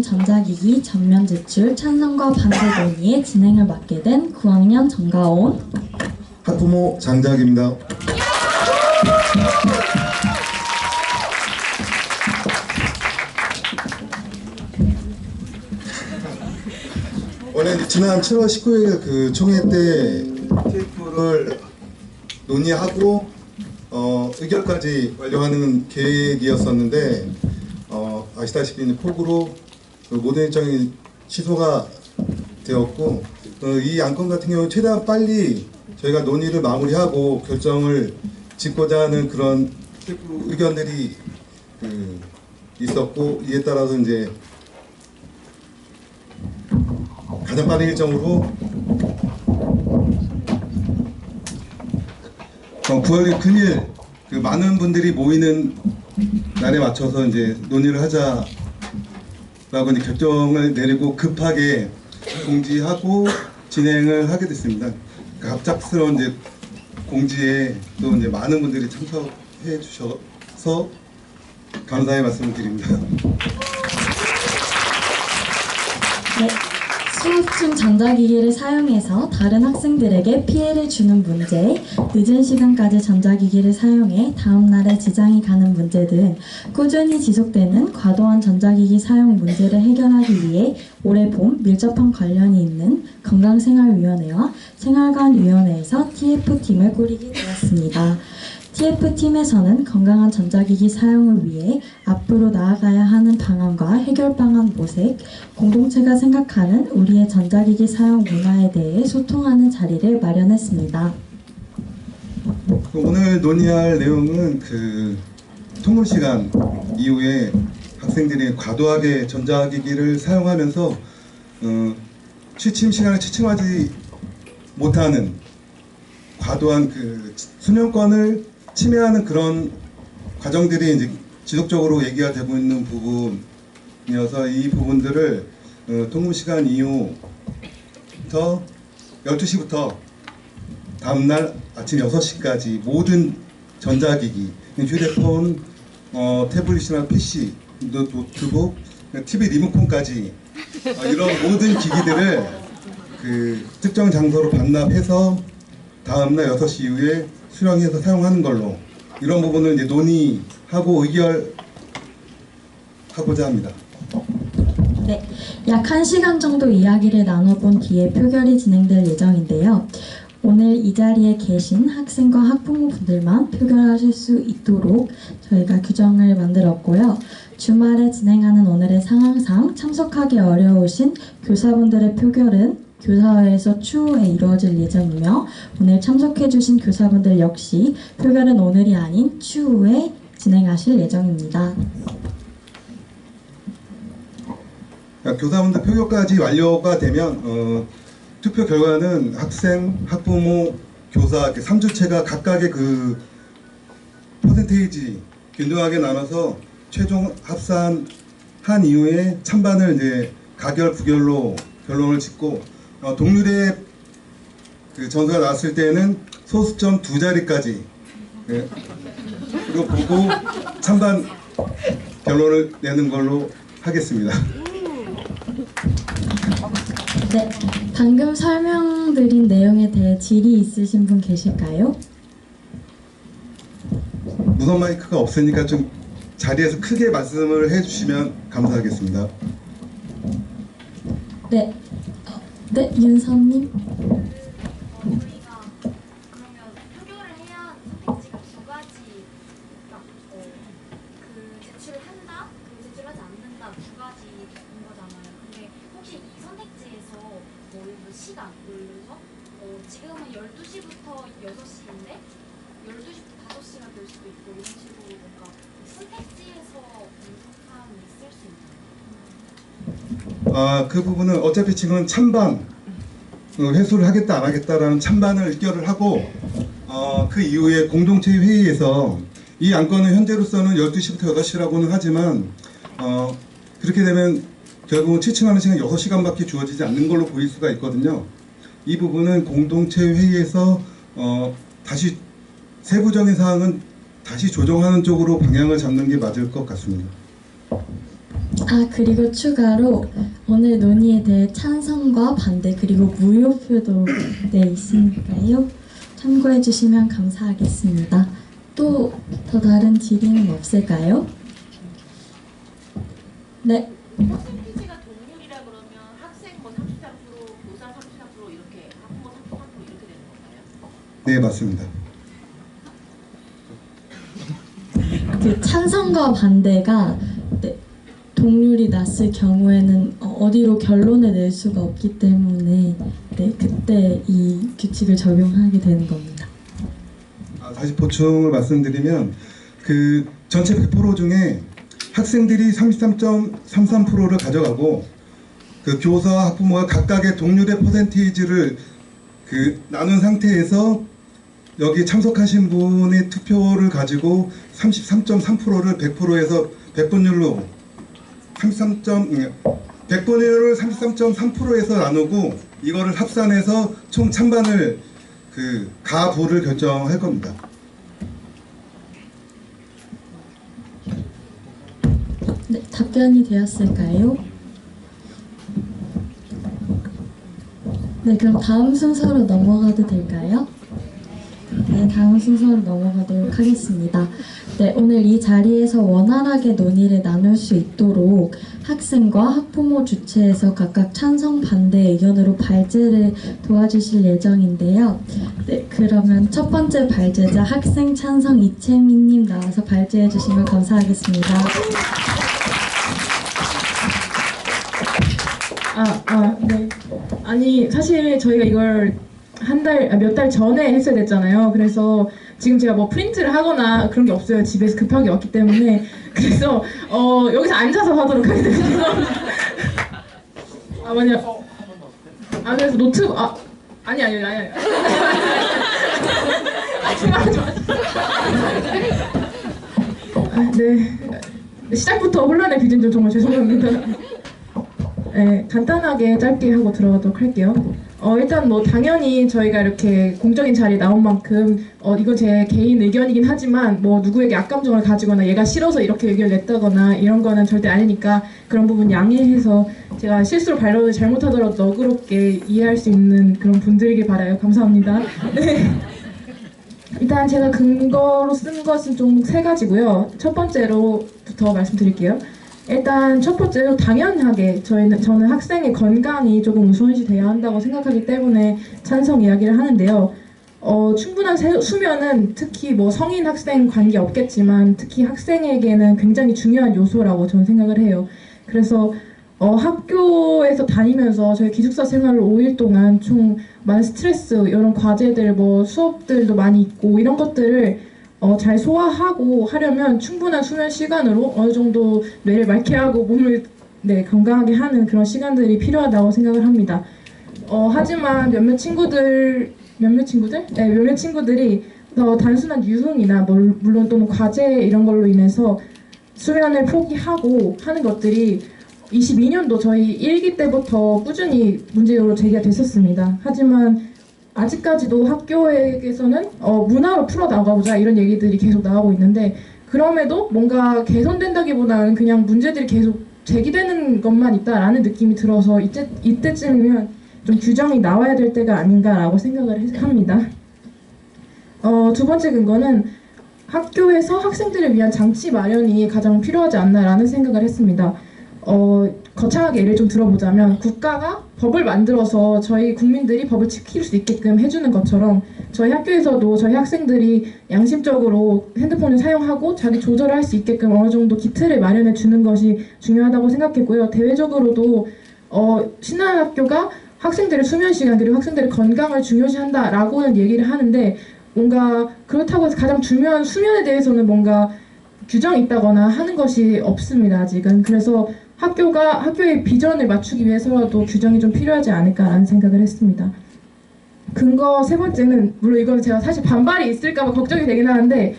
전자기기 전면 제출 찬성과 반대 논의의 진행을 맡게 된 9학년 정가온 학부모 장작입니다. 원래 지난 7월 19일 그 총회 때 TF를 논의하고 의결까지 완료하는 계획이었었는데 아시다시피 폭우로 모든 일정이 취소가 되었고 이 안건 같은 경우는 최대한 빨리 저희가 논의를 마무리하고 결정을 짓고자 하는 그런 의견들이 있었고 이에 따라서 이제 가장 빠른 일정으로 9월 9일 많은 분들이 모이는 날에 맞춰서 이제 논의를 하자라고 이제 결정을 내리고 급하게 공지하고 진행을 하게 됐습니다. 갑작스러운 이제 공지에 또 이제 많은 분들이 참석해 주셔서 감사의 말씀을 드립니다. 네, 수업 중 전자기기를 사용해서 다른 학생들에게 피해를 주는 문제, 늦은 시간까지 전자기기를 사용해 다음날에 지장이 가는 문제 등 꾸준히 지속되는 과도한 전자기기 사용 문제를 해결하기 위해 올해 봄 밀접한 관련이 있는 건강생활위원회와 생활관위원회에서 TF팀을 꾸리게 되었습니다. TF팀에서는 건강한 전자기기 사용을 위해 앞으로 나아가야 하는 방안과 해결 방안 모색, 공동체가 생각하는 우리의 전자기기 사용 문화에 대해 소통하는 자리를 마련했습니다. 오늘 논의할 내용은 통금 시간 이후에 학생들이 과도하게 전자기기를 사용하면서 취침 시간을 취침하지 못하는 과도한 수면권을 침해하는 그런 과정들이 이제 지속적으로 얘기가 되고 있는 부분이어서 이 부분들을 통금 시간 이후부터 12시부터 다음날 아침 6시까지 모든 전자기기, 휴대폰, 태블릿이나 PC, 노트북, TV 리모컨까지 이런 모든 기기들을 특정 장소로 반납해서 다음날 6시 이후에 수령해서 사용하는 걸로 이런 부분을 이제 논의하고 의결하고자 합니다. 네, 약 1시간 정도 이야기를 나눠본 뒤에 표결이 진행될 예정인데요. 오늘 이 자리에 계신 학생과 학부모분들만 표결하실 수 있도록 저희가 규정을 만들었고요. 주말에 진행하는 오늘의 상황상 참석하기 어려우신 교사분들의 표결은 교사회에서 추후에 이루어질 예정이며 오늘 참석해주신 교사분들 역시 표결은 오늘이 아닌 추후에 진행하실 예정입니다. 교사분들 표결까지 완료가 되면 투표 결과는 학생, 학부모, 교사 3주체가 각각의 퍼센테이지 균등하게 나눠서 최종 합산한 이후에 찬반을 이제 가결, 부결로 결론을 짓고 동률의 점수가 나왔을 때는 소수점 2자리까지 그리고 보고 찬반 결론을 내는 걸로 하겠습니다. 네, 방금 설명드린 내용에 대해 질의 있으신 분 계실까요? 무선 마이크가 없으니까 좀 자리에서 크게 말씀을 해주시면 감사하겠습니다. 네, 네, 윤서님. 우리가 그러면 표결을 해야 선택지가 두 가지가 제출을 한다, 그리고 제출하지 않는다 두 가지인 거잖아요. 근데 혹시 이 선택지에서 예를 들어 시간, 예를 들어서 지금은 12시부터 6시인데 12시부터 5시가 될 수도 있고 이런 식으로 뭔가 선택지에서 분석함이 있을 수 있나요? 그 부분은 어차피 지금 찬반 회수를 하겠다 안 하겠다라는 찬반을 의결을 하고 그 이후에 공동체 회의에서 이 안건은 현재로서는 12시부터 8시라고는 하지만 그렇게 되면 결국은 취침하는 시간 6시간밖에 주어지지 않는 걸로 보일 수가 있거든요. 이 부분은 공동체 회의에서 다시 세부적인 사항은 다시 조정하는 쪽으로 방향을 잡는 게 맞을 것 같습니다. 그리고 추가로 오늘 논의에 대해 찬성과 반대 그리고 무효표도 있으니까요. 참고해 주시면 감사하겠습니다. 또 더 다른 질의는 없을까요? 네. 퍼센티지가 동률이라 그러면 학생 뭐 33%, 교사 33% 이렇게 학부모 33% 이렇게 되는 건가요? 네, 맞습니다. 그 찬성과 반대가 동률이 났을 경우에는 어디로 결론을 낼 수가 없기 때문에 그때 이 규칙을 적용하게 되는 겁니다. 다시 보충을 말씀드리면 그 전체 100% 중에 학생들이 33.33%를 가져가고 그 교사와 학부모가 각각의 동률의 퍼센테이지를 그 나눈 상태에서 여기 참석하신 분의 투표를 가지고 33.3%를 100%에서 100분율로 100분율을 33.3%에서 나누고 이거를 합산해서 총 찬반을 그 가부를 결정할 겁니다. 네, 답변이 되었을까요? 네, 그럼 다음 순서로 넘어가도 될까요? 네, 다음 순서로 넘어가도록 하겠습니다. 네, 오늘 이 자리에서 원활하게 논의를 나눌 수 있도록 학생과 학부모 주체에서 각각 찬성 반대 의견으로 발제를 도와주실 예정인데요. 네, 그러면 첫 번째 발제자 학생 찬성 이채민님 나와서 발제해 주시면 감사하겠습니다. 네. 아니, 사실 저희가 이걸 몇 달 전에 했어야 됐잖아요. 그래서 지금 제가 뭐 프린트를 하거나 그런 게 없어요. 집에서 급하게 왔기 때문에. 그래서 여기서 앉아서 하도록 하겠습니다. 만약 그래서 노트북 아니. 하지 마. 네. 시작부터 혼란의 빚은 좀 정말 죄송합니다. 네, 간단하게 짧게 하고 들어가도록 할게요. 일단 뭐 당연히 저희가 이렇게 공적인 자리에 나온 만큼 이건 제 개인 의견이긴 하지만 뭐 누구에게 악감정을 가지거나 얘가 싫어서 이렇게 의견을 냈다거나 이런 거는 절대 아니니까 그런 부분 양해해서 제가 실수로 발언을 잘못하더라도 너그럽게 이해할 수 있는 그런 분들이길 바라요. 감사합니다. 네. 일단 제가 근거로 쓴 것은 좀 세 가지고요. 첫 번째로부터 말씀드릴게요. 일단 첫 번째로 당연하게 저는 학생의 건강이 조금 우선시 돼야 한다고 생각하기 때문에 찬성 이야기를 하는데요. 충분한 수면은 특히 뭐 성인 학생 관계 없겠지만 특히 학생에게는 굉장히 중요한 요소라고 저는 생각을 해요. 그래서 학교에서 다니면서 저희 기숙사 생활을 5일 동안 총 많은 스트레스, 이런 과제들, 뭐 수업들도 많이 있고 이런 것들을 잘 소화하고 하려면 충분한 수면 시간으로 어느 정도 뇌를 맑게 하고 몸을 건강하게 하는 그런 시간들이 필요하다고 생각을 합니다. 하지만 몇몇 친구들이 더 단순한 유흥이나 물론 또는 과제 이런 걸로 인해서 수면을 포기하고 하는 것들이 22년도 저희 1기 때부터 꾸준히 문제로 제기가 됐었습니다. 하지만 아직까지도 학교에서는 문화로 풀어나가보자 이런 얘기들이 계속 나오고 있는데 그럼에도 뭔가 개선된다기보다는 그냥 문제들이 계속 제기되는 것만 있다라는 느낌이 들어서 이때쯤이면 좀 규정이 나와야 될 때가 아닌가라고 생각을 합니다. 두 번째 근거는 학교에서 학생들을 위한 장치 마련이 가장 필요하지 않나라는 생각을 했습니다. 거창하게 예를 좀 들어보자면 국가가 법을 만들어서 저희 국민들이 법을 지킬 수 있게끔 해주는 것처럼 저희 학교에서도 저희 학생들이 양심적으로 핸드폰을 사용하고 자기 조절을 할 수 있게끔 어느 정도 기틀을 마련해 주는 것이 중요하다고 생각했고요. 대외적으로도 신한학교가 학생들의 수면 시간 그리고 학생들의 건강을 중요시한다라고는 얘기를 하는데 뭔가 그렇다고 해서 가장 중요한 수면에 대해서는 뭔가 규정이 있다거나 하는 것이 없습니다. 아직은. 그래서 학교의 비전을 맞추기 위해서라도 규정이 좀 필요하지 않을까라는 생각을 했습니다. 근거 세 번째는 물론 이건 제가 사실 반발이 있을까봐 걱정이 되긴 하는데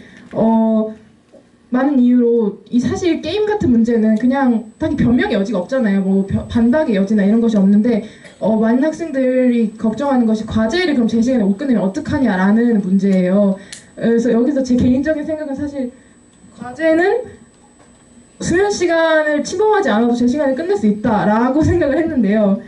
많은 이유로 사실 게임 같은 문제는 그냥 딱히 변명의 여지가 없잖아요. 뭐 반박의 여지나 이런 것이 없는데 많은 학생들이 걱정하는 것이 과제를 그럼 제 시간에 못 끝내면 어떡하냐라는 문제예요. 그래서 여기서 제 개인적인 생각은 사실 과제는 수면 시간을 침범하지 않아도 제 시간을 끝낼 수 있다라고 생각을 했는데요.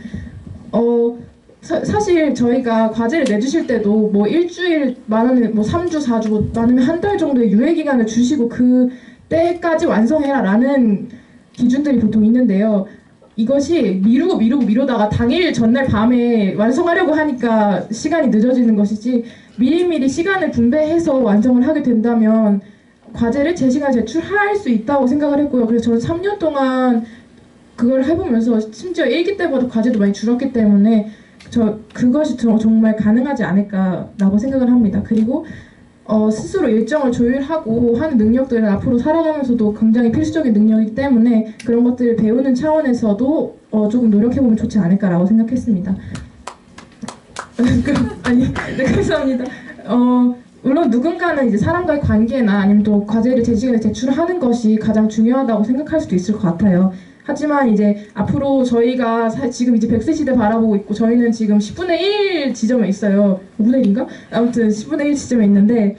사실 저희가 과제를 내주실 때도 뭐 일주일 많으면 뭐 3주, 4주 많으면 한 달 정도의 유예 기간을 주시고 그 때까지 완성해라라는 기준들이 보통 있는데요. 이것이 미루다가 당일 전날 밤에 완성하려고 하니까 시간이 늦어지는 것이지 미리미리 시간을 분배해서 완성을 하게 된다면 과제를 제 시간에 제출할 수 있다고 생각을 했고요. 그래서 저는 3년 동안 그걸 해보면서 심지어 1기 때보다 과제도 많이 줄었기 때문에 그것이 정말 가능하지 않을까라고 생각을 합니다. 그리고 스스로 일정을 조율하고 하는 능력들은 앞으로 살아가면서도 굉장히 필수적인 능력이기 때문에 그런 것들을 배우는 차원에서도 조금 노력해보면 좋지 않을까라고 생각했습니다. 네, 감사합니다. 물론 누군가는 이제 사람과의 관계나 아니면 또 과제를 제 시간에 제출하는 것이 가장 중요하다고 생각할 수도 있을 것 같아요. 하지만 이제 앞으로 저희가 지금 이제 100세 시대 바라보고 있고 저희는 지금 10분의 1 지점에 있어요. 5분의 1인가? 아무튼 10분의 1 지점에 있는데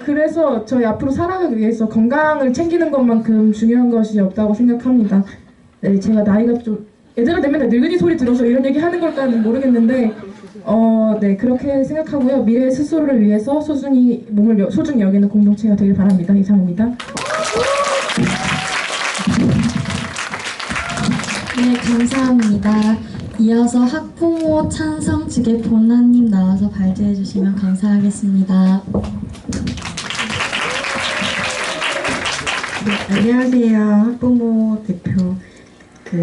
그래서 저희 앞으로 살아가기 위해서 건강을 챙기는 것만큼 중요한 것이 없다고 생각합니다. 네, 제가 나이가 좀 애들한테 맨날 늙은이 소리 들어서 이런 얘기 하는 걸까는 모르겠는데 네, 그렇게 생각하고요. 미래 스스로를 위해서 소중히 여기는 공동체가 되길 바랍니다. 이상입니다. 네, 감사합니다. 이어서 학부모 찬성 측의 본나님 나와서 발제해 주시면 감사하겠습니다. 네, 안녕하세요. 학부모 대표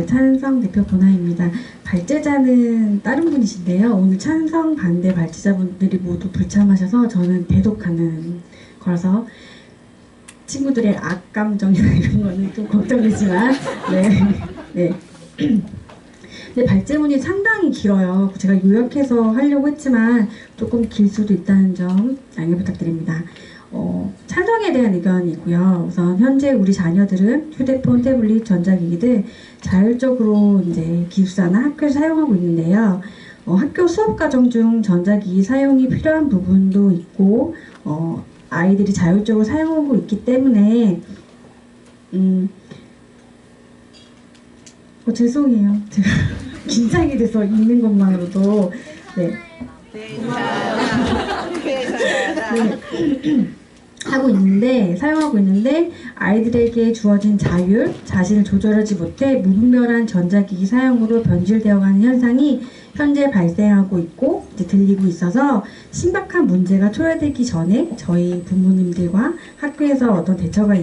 찬성 대표 보나입니다. 발제자는 다른 분이신데요. 오늘 찬성 반대 발제자분들이 모두 불참하셔서 저는 대독하는 거라서 친구들의 악감정이나 이런 거는 좀 걱정되지만 네. 네, 발제문이 상당히 길어요. 제가 요약해서 하려고 했지만 조금 길 수도 있다는 점 양해 부탁드립니다. 찬성에 대한 의견이고요. 우선 현재 우리 자녀들은 휴대폰, 태블릿, 전자기기들 자율적으로 이제 기숙사나 학교에서 사용하고 있는데요. 학교 수업 과정 중 전자기기 사용이 필요한 부분도 있고 아이들이 자율적으로 사용하고 있기 때문에 죄송해요. 제가 긴장이 돼서 읽는 것만으로도 네. 사용하고 있는데 아이들에게 주어진 자율, 자신을 조절하지 못해 무분별한 전자기기 사용으로 변질되어가는 현상이 현재 발생하고 있고 들리고 있어서 심각한 문제가 초래되기 전에 저희 부모님들과 학교에서 어떤 대처가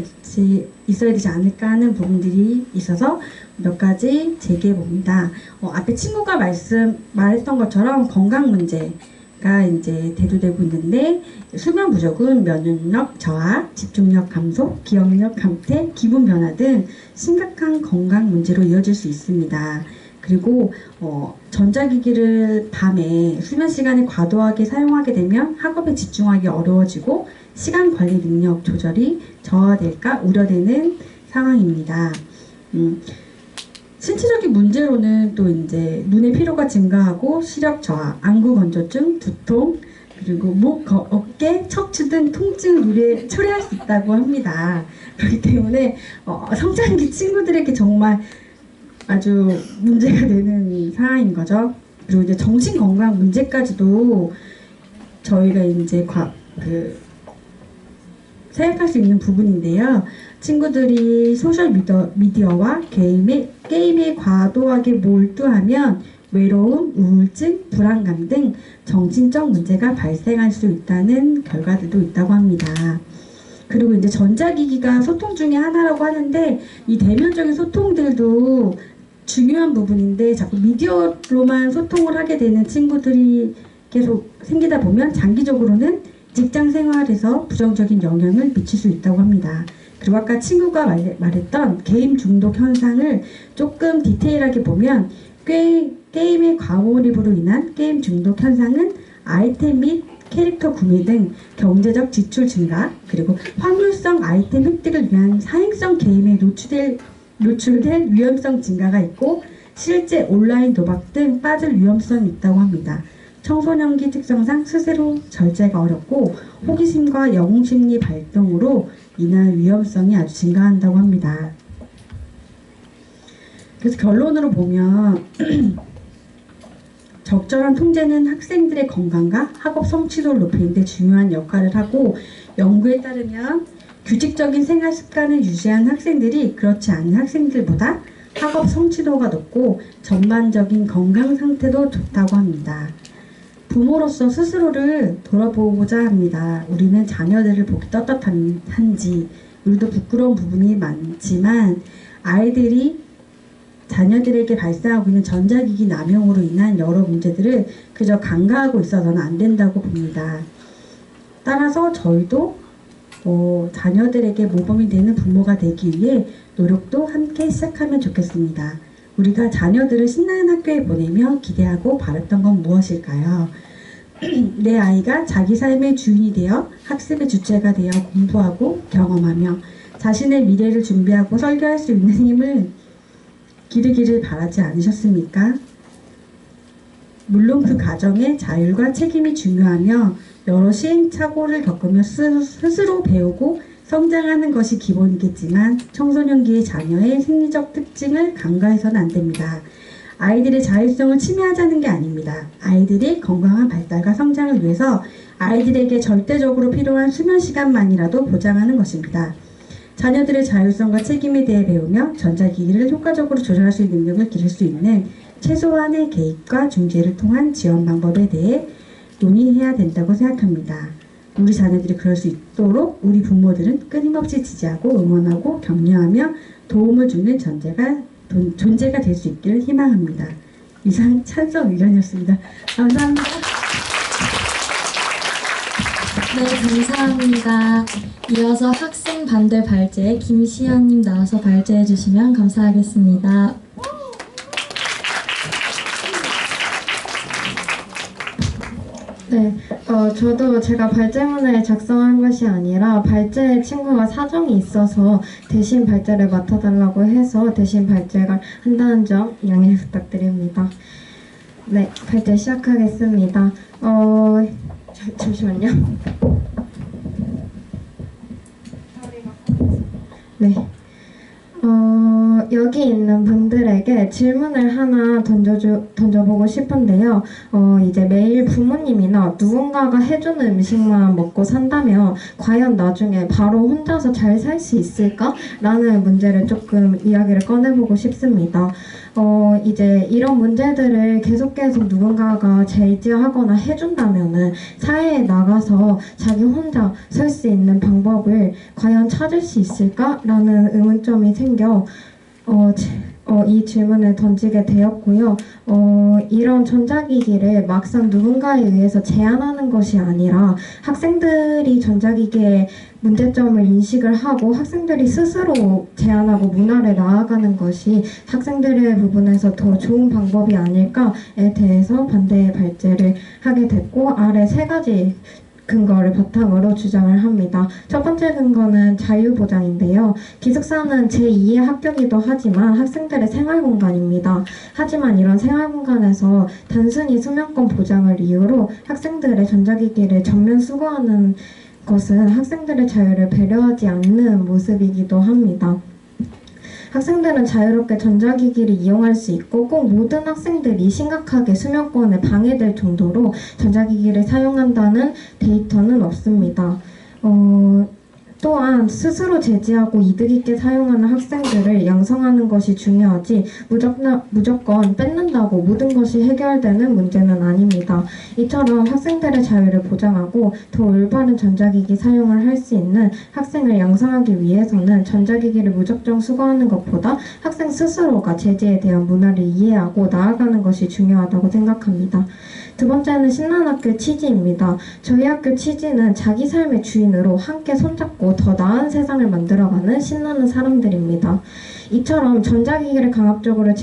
있어야 되지 않을까 하는 부분들이 있어서 몇 가지 제기해 봅니다. 앞에 친구가 말했던 것처럼 건강 문제가 이제 대두되고 있는데 수면 부족은 면역력 저하, 집중력 감소, 기억력 감퇴, 기분 변화 등 심각한 건강 문제로 이어질 수 있습니다. 그리고 전자기기를 밤에 수면 시간에 과도하게 사용하게 되면 학업에 집중하기 어려워지고 시간 관리 능력 조절이 저하될까 우려되는 상황입니다. 신체적인 문제로는 또 이제 눈의 피로가 증가하고 시력 저하, 안구 건조증, 두통, 그리고 목, 어깨, 척추 등 통증을 초래할 수 있다고 합니다. 그렇기 때문에 성장기 친구들에게 정말 아주 문제가 되는 상황인 거죠. 그리고 이제 정신 건강 문제까지도 저희가 이제 생각할 수 있는 부분인데요. 친구들이 소셜 미디어와 게임에 과도하게 몰두하면 외로움, 우울증, 불안감 등 정신적 문제가 발생할 수 있다는 결과들도 있다고 합니다. 그리고 이제 전자기기가 소통 중에 하나라고 하는데 이 대면적인 소통들도 중요한 부분인데 자꾸 미디어로만 소통을 하게 되는 친구들이 계속 생기다 보면 장기적으로는 직장 생활에서 부정적인 영향을 미칠 수 있다고 합니다. 그리고 아까 친구가 말했던 게임 중독 현상을 조금 디테일하게 보면 게임의 과몰입으로 인한 게임 중독 현상은 아이템 및 캐릭터 구매 등 경제적 지출 증가, 그리고 확률성 아이템 획득을 위한 사행성 게임에 노출될 위험성 증가가 있고 실제 온라인 도박 등 빠질 위험성이 있다고 합니다. 청소년기 특성상 스스로 절제가 어렵고 호기심과 영웅심리 발동으로 인한 위험성이 아주 증가한다고 합니다. 그래서 결론으로 보면 적절한 통제는 학생들의 건강과 학업 성취도를 높이는 데 중요한 역할을 하고, 연구에 따르면 규칙적인 생활 습관을 유지한 학생들이 그렇지 않은 학생들보다 학업 성취도가 높고 전반적인 건강 상태도 좋다고 합니다. 부모로서 스스로를 돌아보고자 합니다. 우리는 자녀들을 보기 떳떳한지, 우리도 부끄러운 부분이 많지만 아이들이 자녀들에게 발생하고 있는 전자기기 남용으로 인한 여러 문제들을 그저 간과하고 있어서는 안 된다고 봅니다. 따라서 저희도 자녀들에게 모범이 되는 부모가 되기 위해 노력도 함께 시작하면 좋겠습니다. 우리가 자녀들을 신나는 학교에 보내며 기대하고 바랐던 건 무엇일까요? 내 아이가 자기 삶의 주인이 되어 학습의 주체가 되어 공부하고 경험하며 자신의 미래를 준비하고 설계할 수 있는 힘을 기르기를 바라지 않으셨습니까? 물론 그 과정에 자율과 책임이 중요하며 여러 시행착오를 겪으며 스스로 배우고 성장하는 것이 기본이겠지만 청소년기의 자녀의 생리적 특징을 간과해서는 안 됩니다. 아이들의 자율성을 침해하자는 게 아닙니다. 아이들이 건강한 발달과 성장을 위해서 아이들에게 절대적으로 필요한 수면 시간만이라도 보장하는 것입니다. 자녀들의 자율성과 책임에 대해 배우며 전자기기를 효과적으로 조절할 수 있는 능력을 기를 수 있는 최소한의 개입과 중재를 통한 지원 방법에 대해 논의해야 된다고 생각합니다. 우리 자녀들이 그럴 수 있도록 우리 부모들은 끊임없이 지지하고 응원하고 격려하며 도움을 주는 존재가 될 수 있기를 희망합니다. 이상 찬성 의견이었습니다. 감사합니다. 네, 감사합니다. 이어서 학생 반대 발제 김시연님 나와서 발제해 주시면 감사하겠습니다. 네, 저도 제가 발제문을 작성한 것이 아니라 발제 친구가 사정이 있어서 대신 발제를 맡아달라고 해서 대신 발제를 한다는 점 양해 부탁드립니다. 네, 발제 시작하겠습니다. 잠시만요. 네. 여기 있는 분들에게 질문을 하나 던져보고 싶은데요. 이제 매일 부모님이나 누군가가 해주는 음식만 먹고 산다면 과연 나중에 바로 혼자서 잘 살 수 있을까? 라는 문제를 조금 이야기를 꺼내보고 싶습니다. 이제 이런 문제들을 계속 누군가가 제지하거나 해준다면은 사회에 나가서 자기 혼자 설 수 있는 방법을 과연 찾을 수 있을까라는 의문점이 생겨 이 질문을 던지게 되었고요. 이런 전자기기를 막상 누군가에 의해서 제한하는 것이 아니라 학생들이 전자기기의 문제점을 인식을 하고 학생들이 스스로 제한하고 문화를 나아가는 것이 학생들의 부분에서 더 좋은 방법이 아닐까에 대해서 반대의 발제를 하게 됐고, 아래 세 가지 근거를 바탕으로 주장을 합니다. 첫 번째 근거는 자유보장인데요. 기숙사는 제2의 학교이기도 하지만 학생들의 생활공간입니다. 하지만 이런 생활공간에서 단순히 수면권 보장을 이유로 학생들의 전자기기를 전면 수거하는 것은 학생들의 자유를 배려하지 않는 모습이기도 합니다. 학생들은 자유롭게 전자기기를 이용할 수 있고 꼭 모든 학생들이 심각하게 수면권에 방해될 정도로 전자기기를 사용한다는 데이터는 없습니다. 또한 스스로 제지하고 이득 있게 사용하는 학생들을 양성하는 것이 중요하지 무조건 뺏는다고 모든 것이 해결되는 문제는 아닙니다. 이처럼 학생들의 자유를 보장하고 더 올바른 전자기기 사용을 할 수 있는 학생을 양성하기 위해서는 전자기기를 무작정 수거하는 것보다 학생 스스로가 제지에 대한 문화를 이해하고 나아가는 것이 중요하다고 생각합니다. 두 번째는 신나는 학교의 취지입니다. 저희 학교 취지는 자기 삶의 주인으로 함께 손잡고 더 나은 세상을 만들어가는 신나는 사람들입니다. 이처럼 전자기기를 강압적으로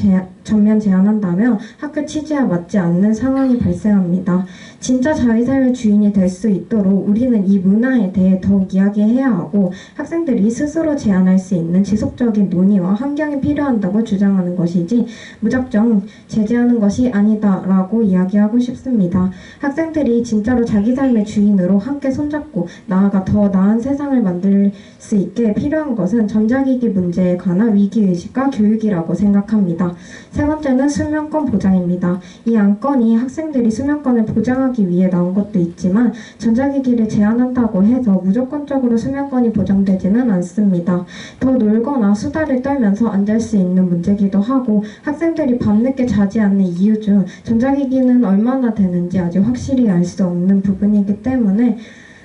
전면 제한한다면 학교 취지와 맞지 않는 상황이 발생합니다. 진짜 자기 삶의 주인이 될 수 있도록 우리는 이 문화에 대해 더욱 이야기해야 하고 학생들이 스스로 제안할 수 있는 지속적인 논의와 환경이 필요한다고 주장하는 것이지 무작정 제재하는 것이 아니다라고 이야기하고 싶습니다. 학생들이 진짜로 자기 삶의 주인으로 함께 손잡고 나아가 더 나은 세상을 만들 수 있게 필요한 것은 전자기기 문제에 관한 위기의식과 교육이라고 생각합니다. 세 번째는 수면권 보장입니다. 이 안건이 학생들이 수면권을 보장하기 위해 나온 것도 있지만 전자기기를 제한한다고 해서 무조건적으로 수면권이 보장되지는 않습니다. 더 놀거나 수다를 떨면서 안 잘 수 있는 문제기도 하고 학생들이 밤늦게 자지 않는 이유 중 전자기기는 얼마나 되는지 아직 확실히 알 수 없는 부분이기 때문에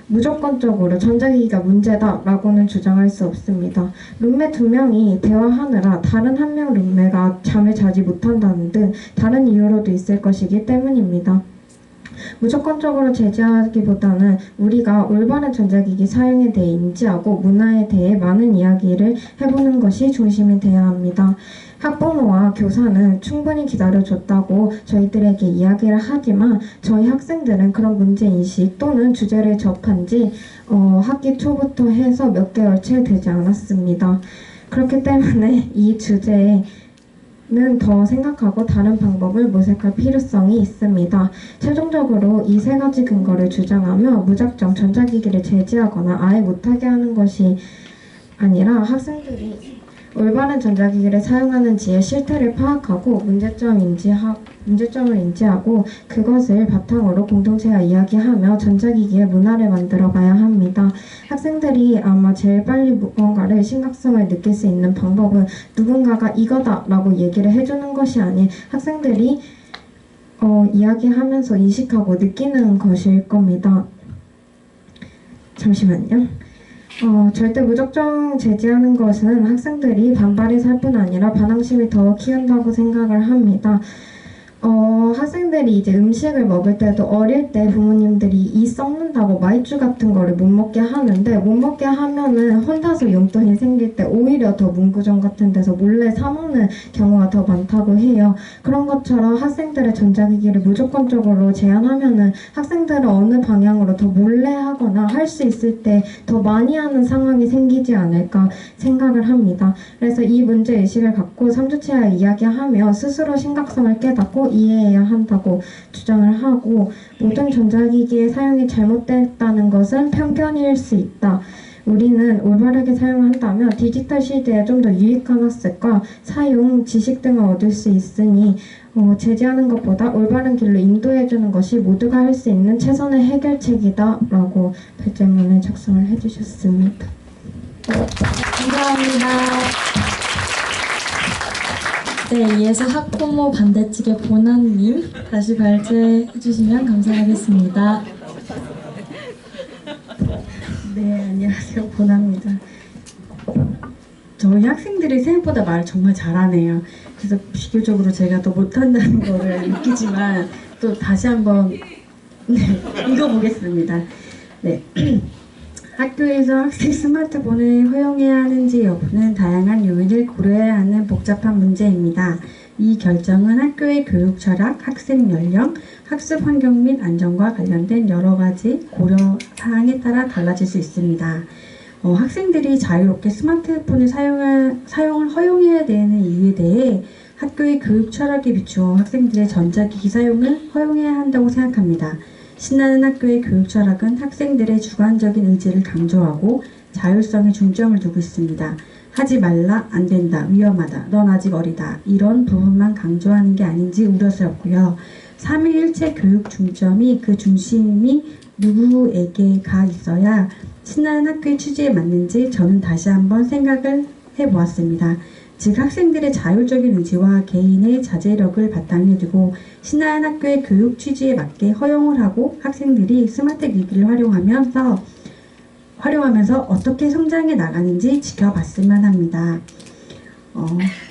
무조건적으로 전자기기가 문제다라고는 주장할 수 없습니다. 룸메 2명이 대화하느라 다른 한 명 룸메가 잠을 자지 못한다는 등 다른 이유로도 있을 것이기 때문입니다. 무조건적으로 제재하기보다는 우리가 올바른 전자기기 사용에 대해 인지하고 문화에 대해 많은 이야기를 해보는 것이 중심이 되어야 합니다. 학부모와 교사는 충분히 기다려줬다고 저희들에게 이야기를 하지만 저희 학생들은 그런 문제인식 또는 주제를 접한 지 학기 초부터 해서 몇 개월 채 되지 않았습니다. 그렇기 때문에 이 주제에 는 더 생각하고 다른 방법을 모색할 필요성이 있습니다. 최종적으로 이 세 가지 근거를 주장하며 무작정 전자기기를 제지하거나 아예 못하게 하는 것이 아니라 학생들이 올바른 전자기기를 사용하는지의 실태를 파악하고 문제점을 인지하고 그것을 바탕으로 공동체와 이야기하며 전자기기의 문화를 만들어 가야 합니다. 학생들이 아마 제일 빨리 무언가를 심각성을 느낄 수 있는 방법은 누군가가 이거다라고 얘기를 해주는 것이 아닌 학생들이 이야기하면서 인식하고 느끼는 것일 겁니다. 잠시만요. 절대 무작정 제지하는 것은 학생들이 반발이 살 뿐 아니라 반항심이 더 키운다고 생각을 합니다. 학생들이 이제 음식을 먹을 때도 어릴 때 부모님들이 이 썩는다고 마이쮸 같은 거를 못 먹게 하는데 못 먹게 하면은 혼자서 용돈이 생길 때 오히려 더 문구점 같은 데서 몰래 사 먹는 경우가 더 많다고 해요. 그런 것처럼 학생들의 전자기기를 무조건적으로 제한하면은 학생들은 어느 방향으로 더 몰래 하거나 할 수 있을 때 더 많이 하는 상황이 생기지 않을까 생각을 합니다. 그래서 이 문제의식을 갖고 3주차에 이야기하며 스스로 심각성을 깨닫고 이해해야 한다고 주장을 하고 모든 전자기기의 사용이 잘못됐다는 것은 편견일 수 있다. 우리는 올바르게 사용한다면 디지털 시대에 좀 더 유익한 학습과 사용, 지식 등을 얻을 수 있으니 제재하는 것보다 올바른 길로 인도해주는 것이 모두가 할 수 있는 최선의 해결책이다 라고 발제문을 작성을 해주셨습니다. 감사합니다. 네, 이어서 학부모 반대측의 보나님 다시 발제해 주시면 감사하겠습니다. 네, 안녕하세요. 보나입니다. 저희 학생들이 생각보다 말을 정말 잘하네요. 그래서 비교적으로 제가 더 못한다는 거를 느끼지만 또 다시 한번 읽어보겠습니다. 네. 학교에서 학생 스마트폰을 허용해야 하는지 여부는 다양한 요인을 고려해야 하는 복잡한 문제입니다. 이 결정은 학교의 교육 철학, 학생 연령, 학습 환경 및 안전과 관련된 여러 가지 고려 사항에 따라 달라질 수 있습니다. 학생들이 자유롭게 스마트폰을 사용을 허용해야 되는 이유에 대해 학교의 교육 철학에 비추어 학생들의 전자기기 사용을 허용해야 한다고 생각합니다. 신나는 학교의 교육 철학은 학생들의 주관적인 의지를 강조하고 자율성에 중점을 두고 있습니다. 하지 말라, 안 된다, 위험하다, 넌 아직 어리다 이런 부분만 강조하는 게 아닌지 우려스럽고요. 3.1일체 교육 중점이 그 중심이 누구에게가 있어야 신나는 학교의 취지에 맞는지 저는 다시 한번 생각을 해보았습니다. 즉 학생들의 자율적인 의지와 개인의 자제력을 바탕에 두고 신나는 학교의 교육 취지에 맞게 허용을 하고 학생들이 스마트 기기를 활용하면서 어떻게 성장해 나가는지 지켜봤으면 합니다.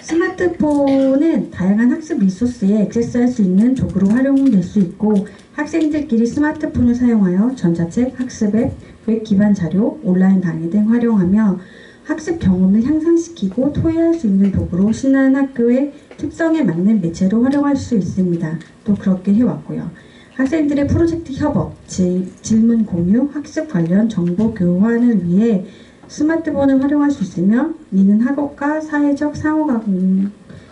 스마트폰은 다양한 학습 리소스에 액세스할 수 있는 도구로 활용될 수 있고 학생들끼리 스마트폰을 사용하여 전자책, 학습 앱, 웹 기반 자료, 온라인 강의 등 활용하며 학습 경험을 향상시키고 토의할 수 있는 도구로 신나는 학교의 특성에 맞는 매체로 활용할 수 있습니다. 또 그렇게 해왔고요. 학생들의 프로젝트 협업, 질문 공유, 학습 관련 정보 교환을 위해 스마트폰을 활용할 수 있으며 이는 학업과 사회적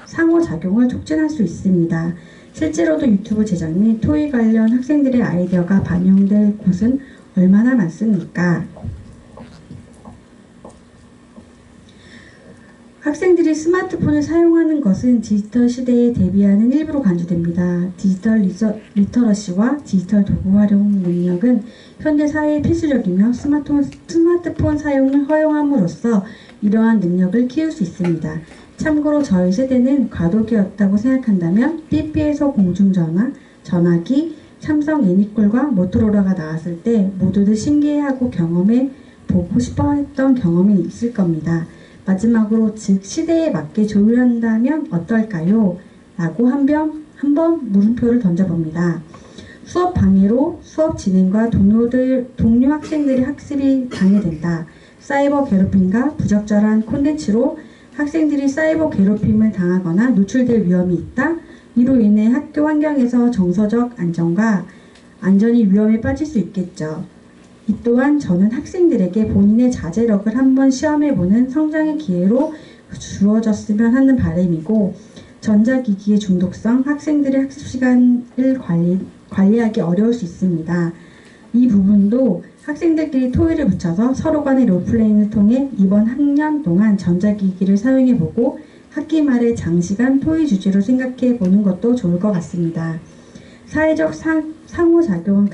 상호작용을 촉진할 수 있습니다. 실제로도 유튜브 제작 및 토의 관련 학생들의 아이디어가 반영될 곳은 얼마나 많습니까? 학생들이 스마트폰을 사용하는 것은 디지털 시대에 대비하는 일부로 간주됩니다. 디지털 리터러시와 디지털 도구 활용 능력은 현대 사회에 필수적이며 스마트폰 사용을 허용함으로써 이러한 능력을 키울 수 있습니다. 참고로 저희 세대는 과도기였다고 생각한다면 삐삐에서 공중전화, 전화기, 삼성 애니콜과 모토로라가 나왔을 때 모두들 신기해하고 경험해 보고 싶어 했던 경험이 있을 겁니다. 마지막으로 즉 시대에 맞게 조율한다면 어떨까요? 라고 한번 물음표를 던져봅니다. 수업 방해로 수업 진행과 동료 학생들의 학습이 방해된다. 사이버 괴롭힘과 부적절한 콘텐츠로 학생들이 사이버 괴롭힘을 당하거나 노출될 위험이 있다. 이로 인해 학교 환경에서 정서적 안전이 위험에 빠질 수 있겠죠. 이 또한 저는 학생들에게 본인의 자제력을 한번 시험해보는 성장의 기회로 주어졌으면 하는 바람이고, 전자기기의 중독성, 학생들의 학습 시간을 관리하기 어려울 수 있습니다. 이 부분도 학생들끼리 토의를 붙여서 서로 간의 롤플레잉을 통해 이번 학년 동안 전자기기를 사용해보고 학기 말에 장시간 토의 주제로 생각해보는 것도 좋을 것 같습니다. 사회적 상호작용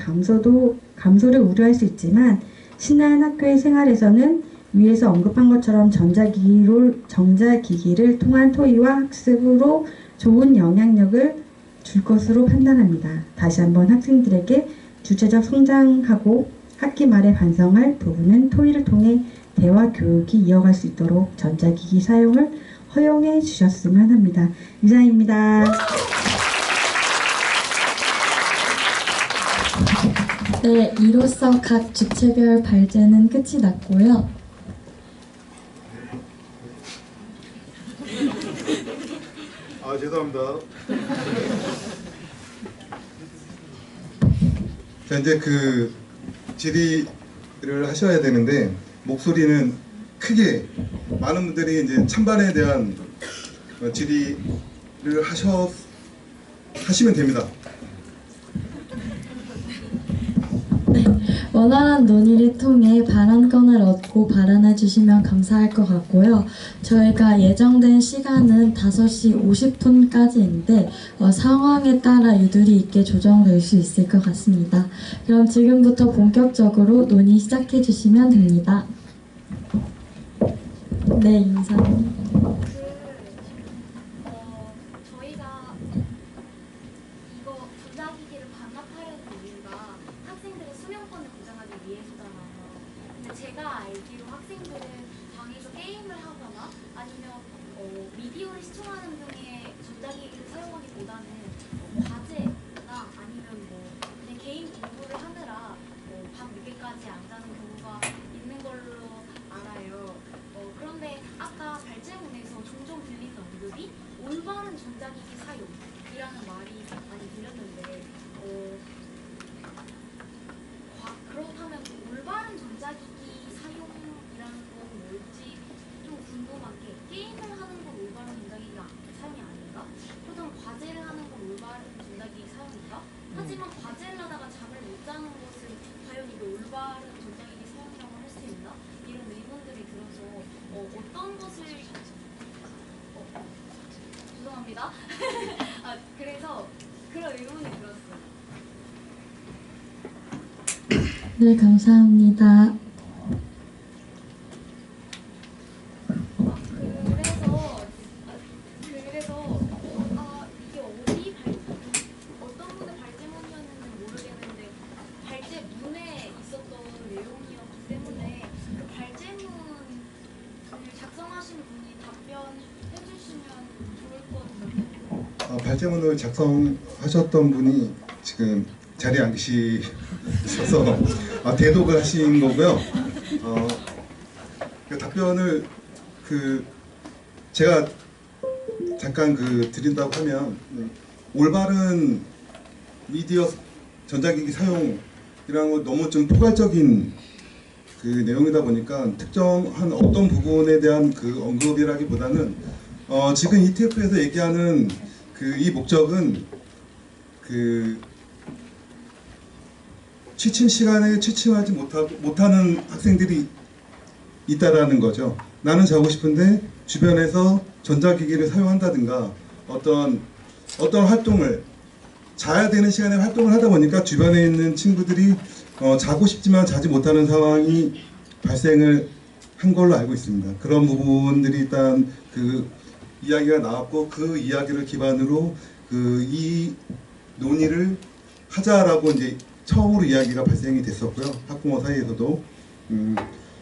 감소를 우려할 수 있지만 신나는 학교의 생활에서는 위에서 언급한 것처럼 전자기기를 통한 토의와 학습으로 좋은 영향력을 줄 것으로 판단합니다. 다시 한번 학생들에게 주체적 성장하고 학기 말에 반성할 부분은 토의를 통해 대화 교육이 이어갈 수 있도록 전자기기 사용을 허용해 주셨으면 합니다. 이상입니다. 네, 이로써 각 주체별 발제는 끝이 났고요. 죄송합니다. 자, 이제 그 질의를 하셔야 되는데 목소리는 크게 많은 분들이 이제 찬반에 대한 질의를 하시면 됩니다. 원활한 논의를 통해 발언권을 얻고 발언해 주시면 감사할 것 같고요. 저희가 예정된 시간은 5시 50분까지인데 상황에 따라 유도리 있게 조정될 수 있을 것 같습니다. 그럼 지금부터 본격적으로 논의 시작해 주시면 됩니다. 네, 인사. 저희가 이거 전자기기를 반납하려는 이유가 학생들의 수면권을 보장하기 위해서잖아요. 근데 제가 알기로 학생들은 방에서 게임을 하거나 아니면 미디어를 시청하는 등의 전자기기를 사용하기보다는 과제나 아니면 그냥 개인 공부를 하느라 밤 늦게까지 안 자는 경우가 있는 걸로 알아요. 그런데 아까 발제문에서 종종 들리는 언급이 올바른 전자기기 사용이라는 말이 많이 들렸는데 그렇다면 올바른 전자기기 사용이라는 건 뭘지 좀 궁금한 게 게임을 하는 건 올바른 전자기기 사용이 아닌가? 그렇다면 과제를 하는 건 올바른 전자기기 사용인가? 하지만 과제를 하다가 잠을 못 자는 것은 과연 이게 올바른 전자기기 사용이라고 할 수 있나? 이런 의문들이 들어서 어떤 것을 죄송합니다. 그래서 그런 의문이 들었어요. 네, 감사합니다. 그래서 이게 어떤 분의 발제문이었는지 모르겠는데 발제문에 있었던 내용이었기 때문에 그 발제문을 작성하신 분이 답변해 주시면 좋을 것 같아요. 발제문을 작성하셨던 분이 지금 자리에 안 계시셔서 대독을 하신 거고요. 그 답변 답변을 제가 잠깐 드린다고 하면 올바른 미디어 전자기기 사용이라는 건 너무 좀 포괄적인 내용이다 보니까 특정한 어떤 부분에 대한 언급이라기보다는 지금 ETF에서 얘기하는 이 목적은 취침 시간에 취침하지 못하는 학생들이 있다라는 거죠. 나는 자고 싶은데 주변에서 전자기기를 사용한다든가 어떤 활동을 자야 되는 시간에 활동을 하다 보니까 주변에 있는 친구들이 자고 싶지만 자지 못하는 상황이 발생을 한 걸로 알고 있습니다. 그런 부분들이 일단 이야기가 나왔고 그 이야기를 기반으로 이 논의를 하자라고 이제 처음으로 이야기가 발생이 됐었고요. 학부모 사이에서도.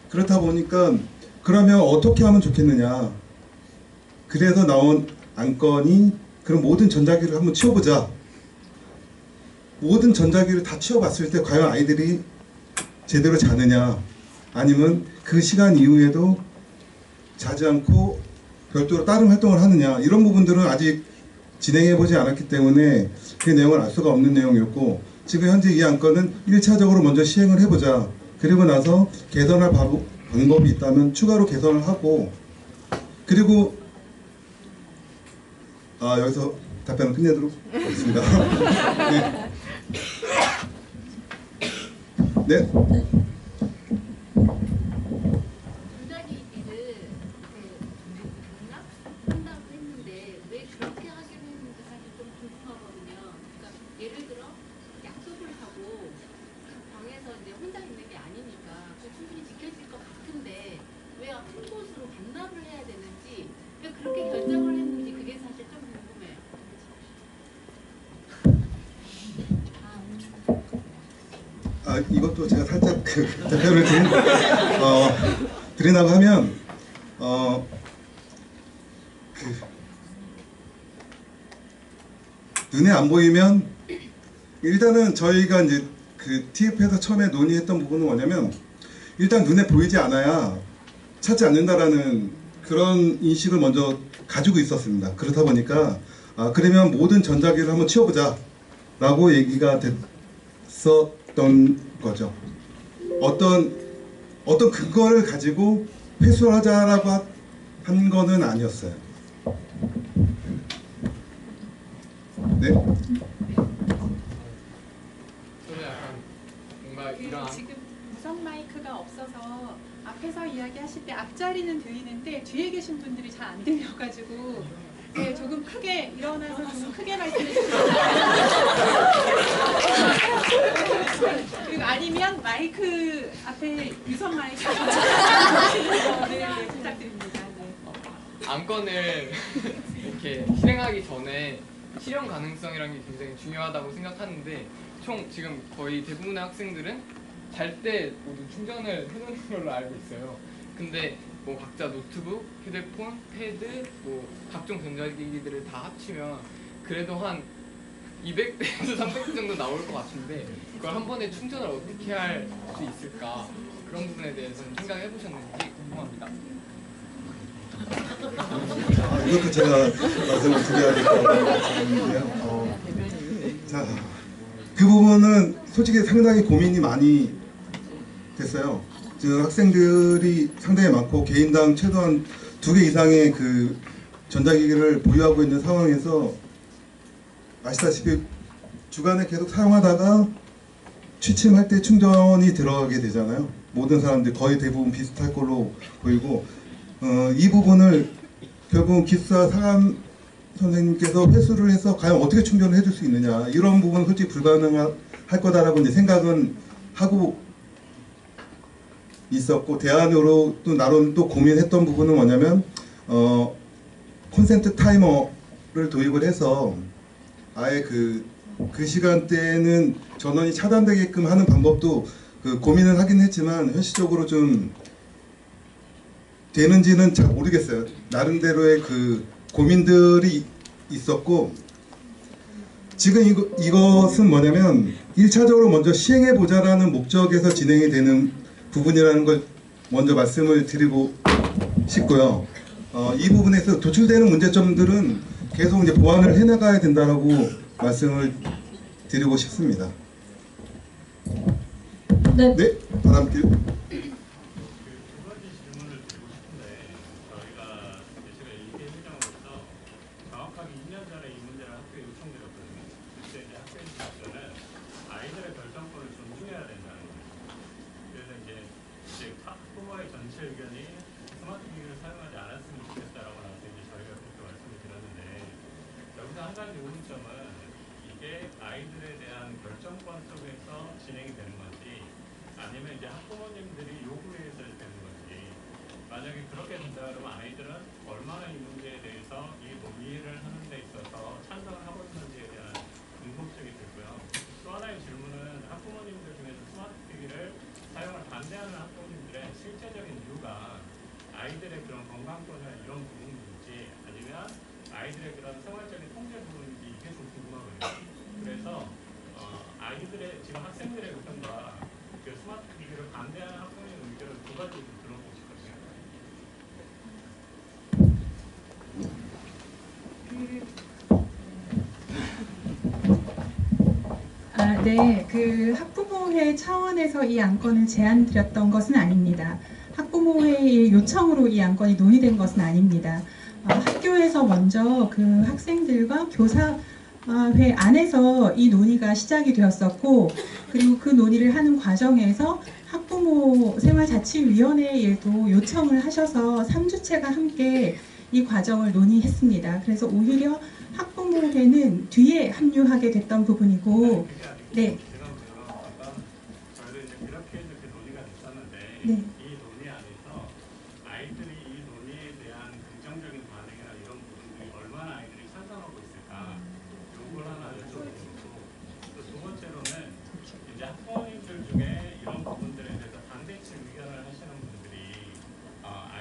그렇다 보니까 그러면 어떻게 하면 좋겠느냐. 그래서 나온 안건이 그럼 모든 전자기를 한번 치워보자. 모든 전자기를 다 치워봤을 때 과연 아이들이 제대로 자느냐, 아니면 그 시간 이후에도 자지 않고 별도로 다른 활동을 하느냐, 이런 부분들은 아직 진행해보지 않았기 때문에 그 내용을 알 수가 없는 내용이었고, 지금 현재 이 안건은 1차적으로 먼저 시행을 해보자. 그리고 나서 개선할 방법이 있다면 추가로 개선을 하고, 그리고 여기서 답변을 끝내도록 하겠습니다. 네. 네. 전자기기를 한다고 했는데 왜 그렇게 하기로 했는지 사실 좀 궁금하거든요. 그러니까 예를 들어 약속을 하고 방에서 이제 혼자 있는 게 아니니까 충분히 지켜질 것 같은데 왜 한 곳으로 반납을 해야 되는지, 왜 그렇게 결정을 했는지 그게 사실 좀 궁금해요. 이것도 제가 살짝 대표를 드린다고 하면 눈에 안 보이면 일단은 저희가 이제 TF에서 처음에 논의했던 부분은 뭐냐면 일단 눈에 보이지 않아야 찾지 않는다라는 그런 인식을 먼저 가지고 있었습니다. 그렇다 보니까 그러면 모든 전자기를 한번 치워보자 라고 얘기가 됐었던 거죠. 어떤 근거를 가지고 회수를 하자라고 한 거는 아니었어요. 네? 저는 약간 뭔가 이런 지금 무선 마이크가 없어서 앞에서 이야기하실 때 앞자리는 들리는데 뒤에 계신 분들이 잘 안 들려가지고 네, 조금 크게 일어나서 조금 크게 말씀해 주세요. 그리고 아니면 마이크 앞에 유선 마이크 네, 부탁드립니다. 네. 안건을 이렇게 실행하기 전에 실현 가능성이라는 게 굉장히 중요하다고 생각하는데 총 지금 거의 대부분의 학생들은 잘 때 모두 충전을 해놓는 걸로 알고 있어요. 근데 뭐 각자 노트북, 휴대폰, 패드, 뭐 각종 전자기기들을 다 합치면 그래도 한 200대에서 300대 정도 나올 것 같은데 그걸 한 번에 충전을 어떻게 할 수 있을까, 그런 부분에 대해서는 생각해 보셨는지 궁금합니다. 이것도 제가 말씀을 드려야 될 것 같은데요. 자, 그 부분은 솔직히 상당히 고민이 많이 됐어요. 지금 학생들이 상당히 많고 개인당 최소한 2개 이상의 전자기기를 보유하고 있는 상황에서 아시다시피 주간에 계속 사용하다가 취침할 때 충전이 들어가게 되잖아요. 모든 사람들 거의 대부분 비슷할 걸로 보이고, 이 부분을 결국 기숙사 상암 선생님께서 회수를 해서 과연 어떻게 충전을 해줄 수 있느냐, 이런 부분은 솔직히 불가능할 거다라고 이제 생각은 하고 있었고, 대안으로 또 나름 또 고민했던 부분은 뭐냐면 콘센트 타이머를 도입을 해서 아예 그 시간대에는 전원이 차단되게끔 하는 방법도 고민을 하긴 했지만 현실적으로 좀 되는지는 잘 모르겠어요. 나름대로의 고민들이 있었고, 지금 이것은 뭐냐면 1차적으로 먼저 시행해보자라는 목적에서 진행이 되는 부분이라는 걸 먼저 말씀을 드리고 싶고요. 이 부분에서 도출되는 문제점들은 계속 이제 보완을 해나가야 된다라고 말씀을 드리고 싶습니다. 네. 네, 바람길. 한 가지 의문점은 이게 아이들에 대한 결정권 속에서 진행이 되는 건지 아니면 이제 학부모님들이 요구에 의해서 되는 건지 만약에 그렇게 된다 그러면 아이들은 얼마나 이 문제에 대해서 이 논의를 하는 데 있어서 찬성을 하고 있는지에 대한 궁금증이 들고요. 또 하나의 질문은 학부모님들 중에서 스마트 TV를 사용을 반대하는 학부모님들의 실제적인 이유가 아이들의 그런 건강권이나 이런 부분인지 아니면 아이들의 그런 생활적인 통제 부분인지 이게 좀 궁금하거든요. 그래서 아이들의 지금 학생들의 의견과 그 스마트 TV를 반대하는 학부모의 의견을 두 가지 좀 들어보고 싶거든요. 네, 그 학부모회 차원에서 이 안건을 제안드렸던 것은 아닙니다. 학부모회의 요청으로 이 안건이 논의된 것은 아닙니다. 학교에서 먼저 그 학생들과 교사회 안에서 이 논의가 시작이 되었었고, 그리고 그 논의를 하는 과정에서 학부모 생활자치위원회에도 요청을 하셔서 3주체가 함께 이 과정을 논의했습니다. 그래서 오히려 학부모회는 뒤에 합류하게 됐던 부분이고, 네. 네.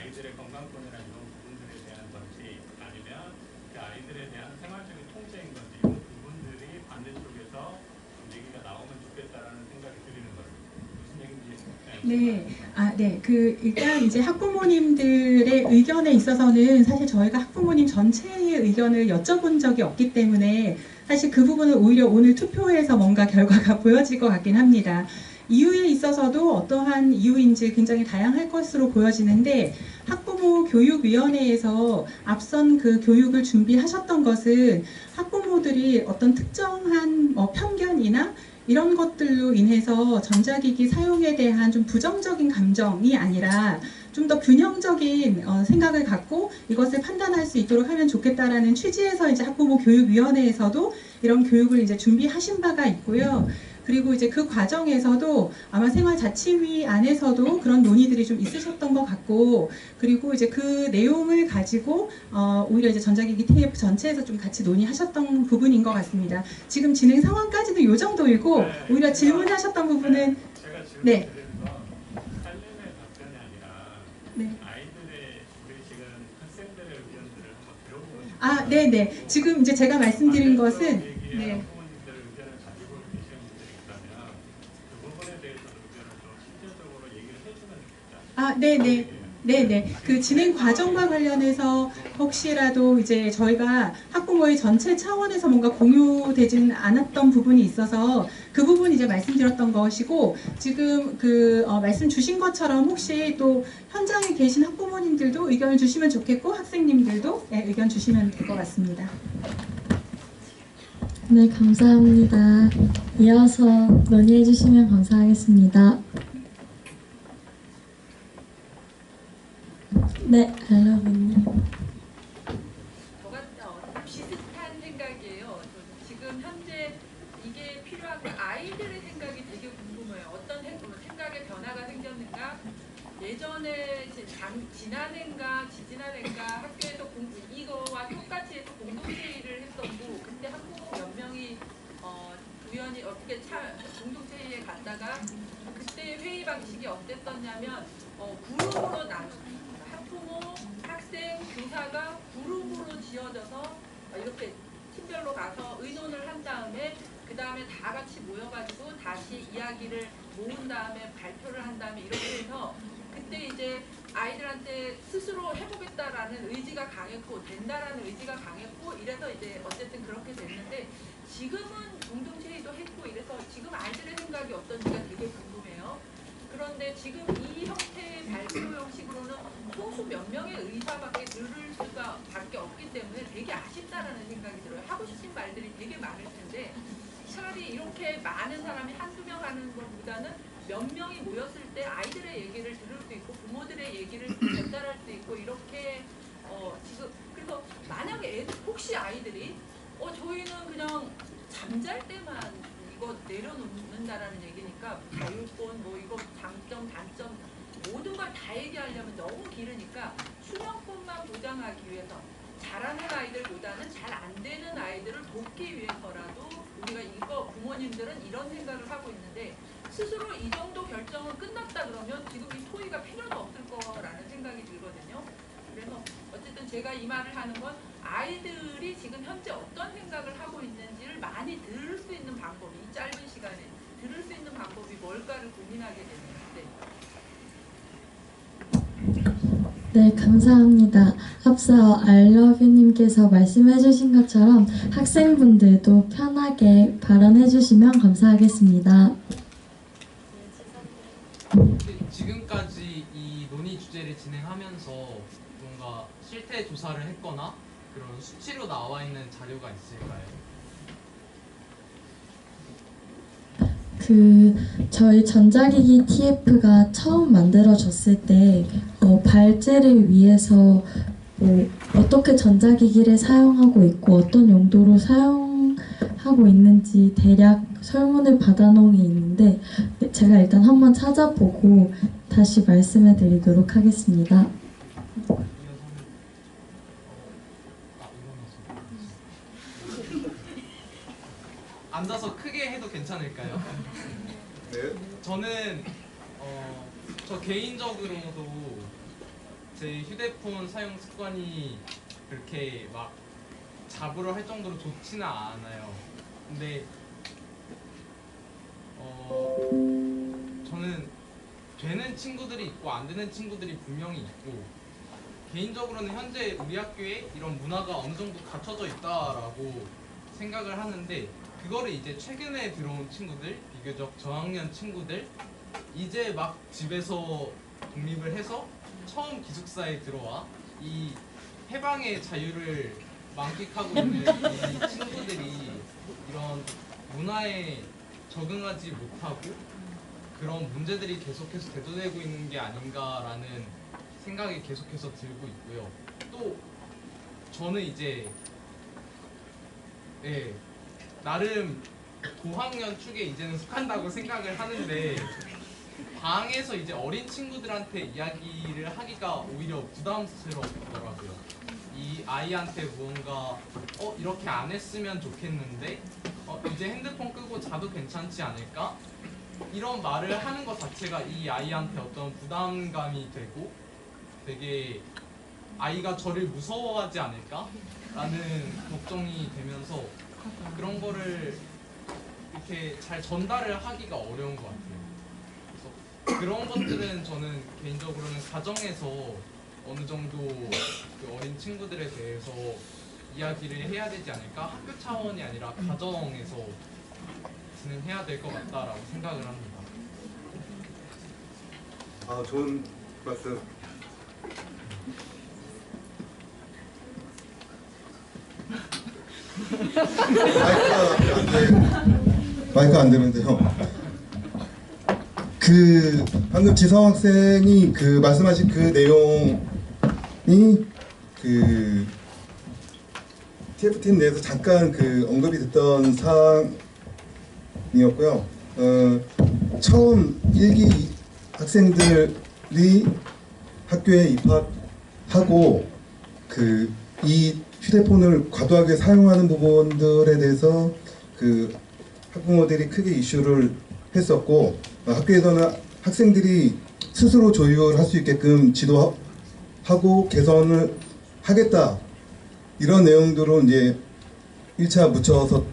아이들의 건강권이나 이런 부분들에 대한 건지 아니면 그 아이들에 대한 생활적인 통제인 건지 이 부분들이 반대쪽에서 얘기가 나오면 좋겠다라는 생각이 드리는 거예요. 무슨 얘기인지. 네. 그 일단 이제 학부모님들의 의견에 있어서는 사실 저희가 학부모님 전체의 의견을 여쭤본 적이 없기 때문에 사실 그 부분은 오히려 오늘 투표에서 뭔가 결과가 보여질 것 같긴 합니다. 이유에 있어서도 어떠한 이유인지 굉장히 다양할 것으로 보여지는데, 학부모 교육위원회에서 앞선 그 교육을 준비하셨던 것은 학부모들이 어떤 특정한 편견이나 이런 것들로 인해서 전자기기 사용에 대한 좀 부정적인 감정이 아니라 좀 더 균형적인 생각을 갖고 이것을 판단할 수 있도록 하면 좋겠다라는 취지에서 이제 학부모 교육위원회에서도 이런 교육을 이제 준비하신 바가 있고요. 그리고 이제 그 과정에서도 아마 생활자치위 안에서도 그런 논의들이 좀 있으셨던 것 같고, 그리고 이제 그 내용을 가지고 오히려 이제 전자기기 TF 전체에서 좀 같이 논의하셨던 부분인 것 같습니다. 지금 진행 상황까지도 이 정도이고, 오히려 질문하셨던 부분은 네. 네. 네네. 지금 이제 제가 말씀드린 것은 네. 네네. 그 진행 과정과 관련해서 혹시라도 이제 저희가 학부모의 전체 차원에서 뭔가 공유되지는 않았던 부분이 있어서 그 부분 이제 말씀드렸던 것이고, 지금 그 말씀 주신 것처럼 혹시 또 현장에 계신 학부모님들도 의견을 주시면 좋겠고, 학생님들도 의견 주시면 될 것 같습니다. 네, 감사합니다. 이어서 논의해 주시면 감사하겠습니다. 네, 알러뷰님. 저가 비슷한 생각이에요. 지금 현재 이게 필요한 건 아이들의 생각이 되게 궁금해요. 어떤 생각의 변화가 생겼는가? 예전에 지난해인가 지지난해인가 학교에서 이거와 똑같이 해서 공동회의를 했었고, 그때 학부모 몇 명이 우연히 어떻게 공동회의에 갔다가 그때 회의 방식이 어땠었냐면 그룹으로 학부모, 학생, 교사가 그룹으로 지어져서 이렇게 팀별로 가서 의논을 한 다음에 그 다음에 다 같이 모여가지고 다시 이야기를 모은 다음에 발표를 한 다음에 이렇게 해서 그때 이제 아이들한테 스스로 해보겠다라는 의지가 강했고 된다라는 의지가 강했고 이래서 이제 어쨌든 그렇게 됐는데 지금은 공동체의도 했고 이래서 지금 아이들의 생각이 어떤지가 되게 궁금해요. 그런데 지금 이 형태의 발표 형식으로는 소수 몇 명의 의사밖에 들을 수가 밖에 없기 때문에 되게 아쉽다라는 생각이 들어요. 하고 싶은 말들이 되게 많을 텐데 차라리 이렇게 많은 사람이 한두 명 하는 것보다는 몇 명이 모였을 때 아이들의 얘기를 들을 수 있고 부모들의 얘기를 전달할 수 있고 이렇게 지금 그래서 만약에 혹시 아이들이 저희는 그냥 잠잘 때만 이거 내려놓는다라는 얘기니까 자율권 뭐 이거 장점 단점 모든 걸 다 얘기하려면 너무 길으니까 수면권만 보장하기 위해서 잘하는 아이들보다는 잘 안 되는 아이들을 돕기 위해서라도 우리가 이거 부모님들은 이런 생각을 하고 있는데 스스로 이 정도 결정은 끝났다 그러면 지금 이 토의가 필요도 없을 거라는 생각이 들거든요. 그래서 어쨌든 제가 이 말을 하는 건 아이들이 지금 현재 어떤 생각을 하고 있는지를 많이 들을 수 있는 방법이 이 짧은 시간에 들을 수 있는 방법이 뭘까를 고민하게 되네요. 네, 감사합니다. 앞서 알러뷰님께서 말씀해주신 것처럼 학생분들도 편하게 발언해주시면 감사하겠습니다. 지금까지 이 논의 주제를 진행하면서 뭔가 실태 조사를 했거나 그런 수치로 나와 있는 자료가 있을까요? 저희 전자기기 TF가 처음 만들어졌을 때 발제를 위해서 어떻게 전자기기를 사용하고 있고 어떤 용도로 사용하고 있는지 대략 설문을 받아놓은 게 있는데 제가 일단 한번 찾아보고 다시 말씀해 드리도록 하겠습니다. 앉아서 크게 해도 괜찮을까요? 네. 저는 저 개인적으로도 제 휴대폰 사용 습관이 그렇게 막 잡으러 할 정도로 좋지는 않아요. 근데 저는 되는 친구들이 있고 안 되는 친구들이 분명히 있고 개인적으로는 현재 우리 학교에 이런 문화가 어느 정도 갖춰져 있다라고 생각을 하는데 그거를 이제 최근에 들어온 친구들, 비교적 저학년 친구들 이제 막 집에서 독립을 해서 처음 기숙사에 들어와 이 해방의 자유를 만끽하고 있는 이 친구들이 이런 문화에 적응하지 못하고 그런 문제들이 계속해서 대두되고 있는 게 아닌가라는 생각이 계속해서 들고 있고요. 또 저는 이제 나름 고학년 축에 이제는 속한다고 생각을 하는데 방에서 이제 어린 친구들한테 이야기를 하기가 오히려 부담스럽더라고요. 이 아이한테 무언가 이렇게 안 했으면 좋겠는데 이제 핸드폰 끄고 자도 괜찮지 않을까? 이런 말을 하는 것 자체가 이 아이한테 어떤 부담감이 되고 되게 아이가 저를 무서워하지 않을까? 라는 걱정이 되면서 그런 거를 이렇게 잘 전달을 하기가 어려운 것 같아요. 그래서 그런 것들은 저는 개인적으로는 가정에서 어느 정도 그 어린 친구들에 대해서 이야기를 해야 되지 않을까? 학교 차원이 아니라 가정에서 진행해야 될 것 같다라고 생각을 합니다. 좋은 말씀. 마이크가 안 되는데요. 방금 지성 학생이 말씀하신 그 내용이 TF팀 내에서 잠깐 언급이 됐던 사항이었고요. 처음 1기 학생들이 학교에 입학하고 이 휴대폰을 과도하게 사용하는 부분들에 대해서 학부모들이 크게 이슈를 했었고 학교에서는 학생들이 스스로 조율할 수 있게끔 지도하고 개선을 하겠다 이런 내용들로 이제 1차 묻혀서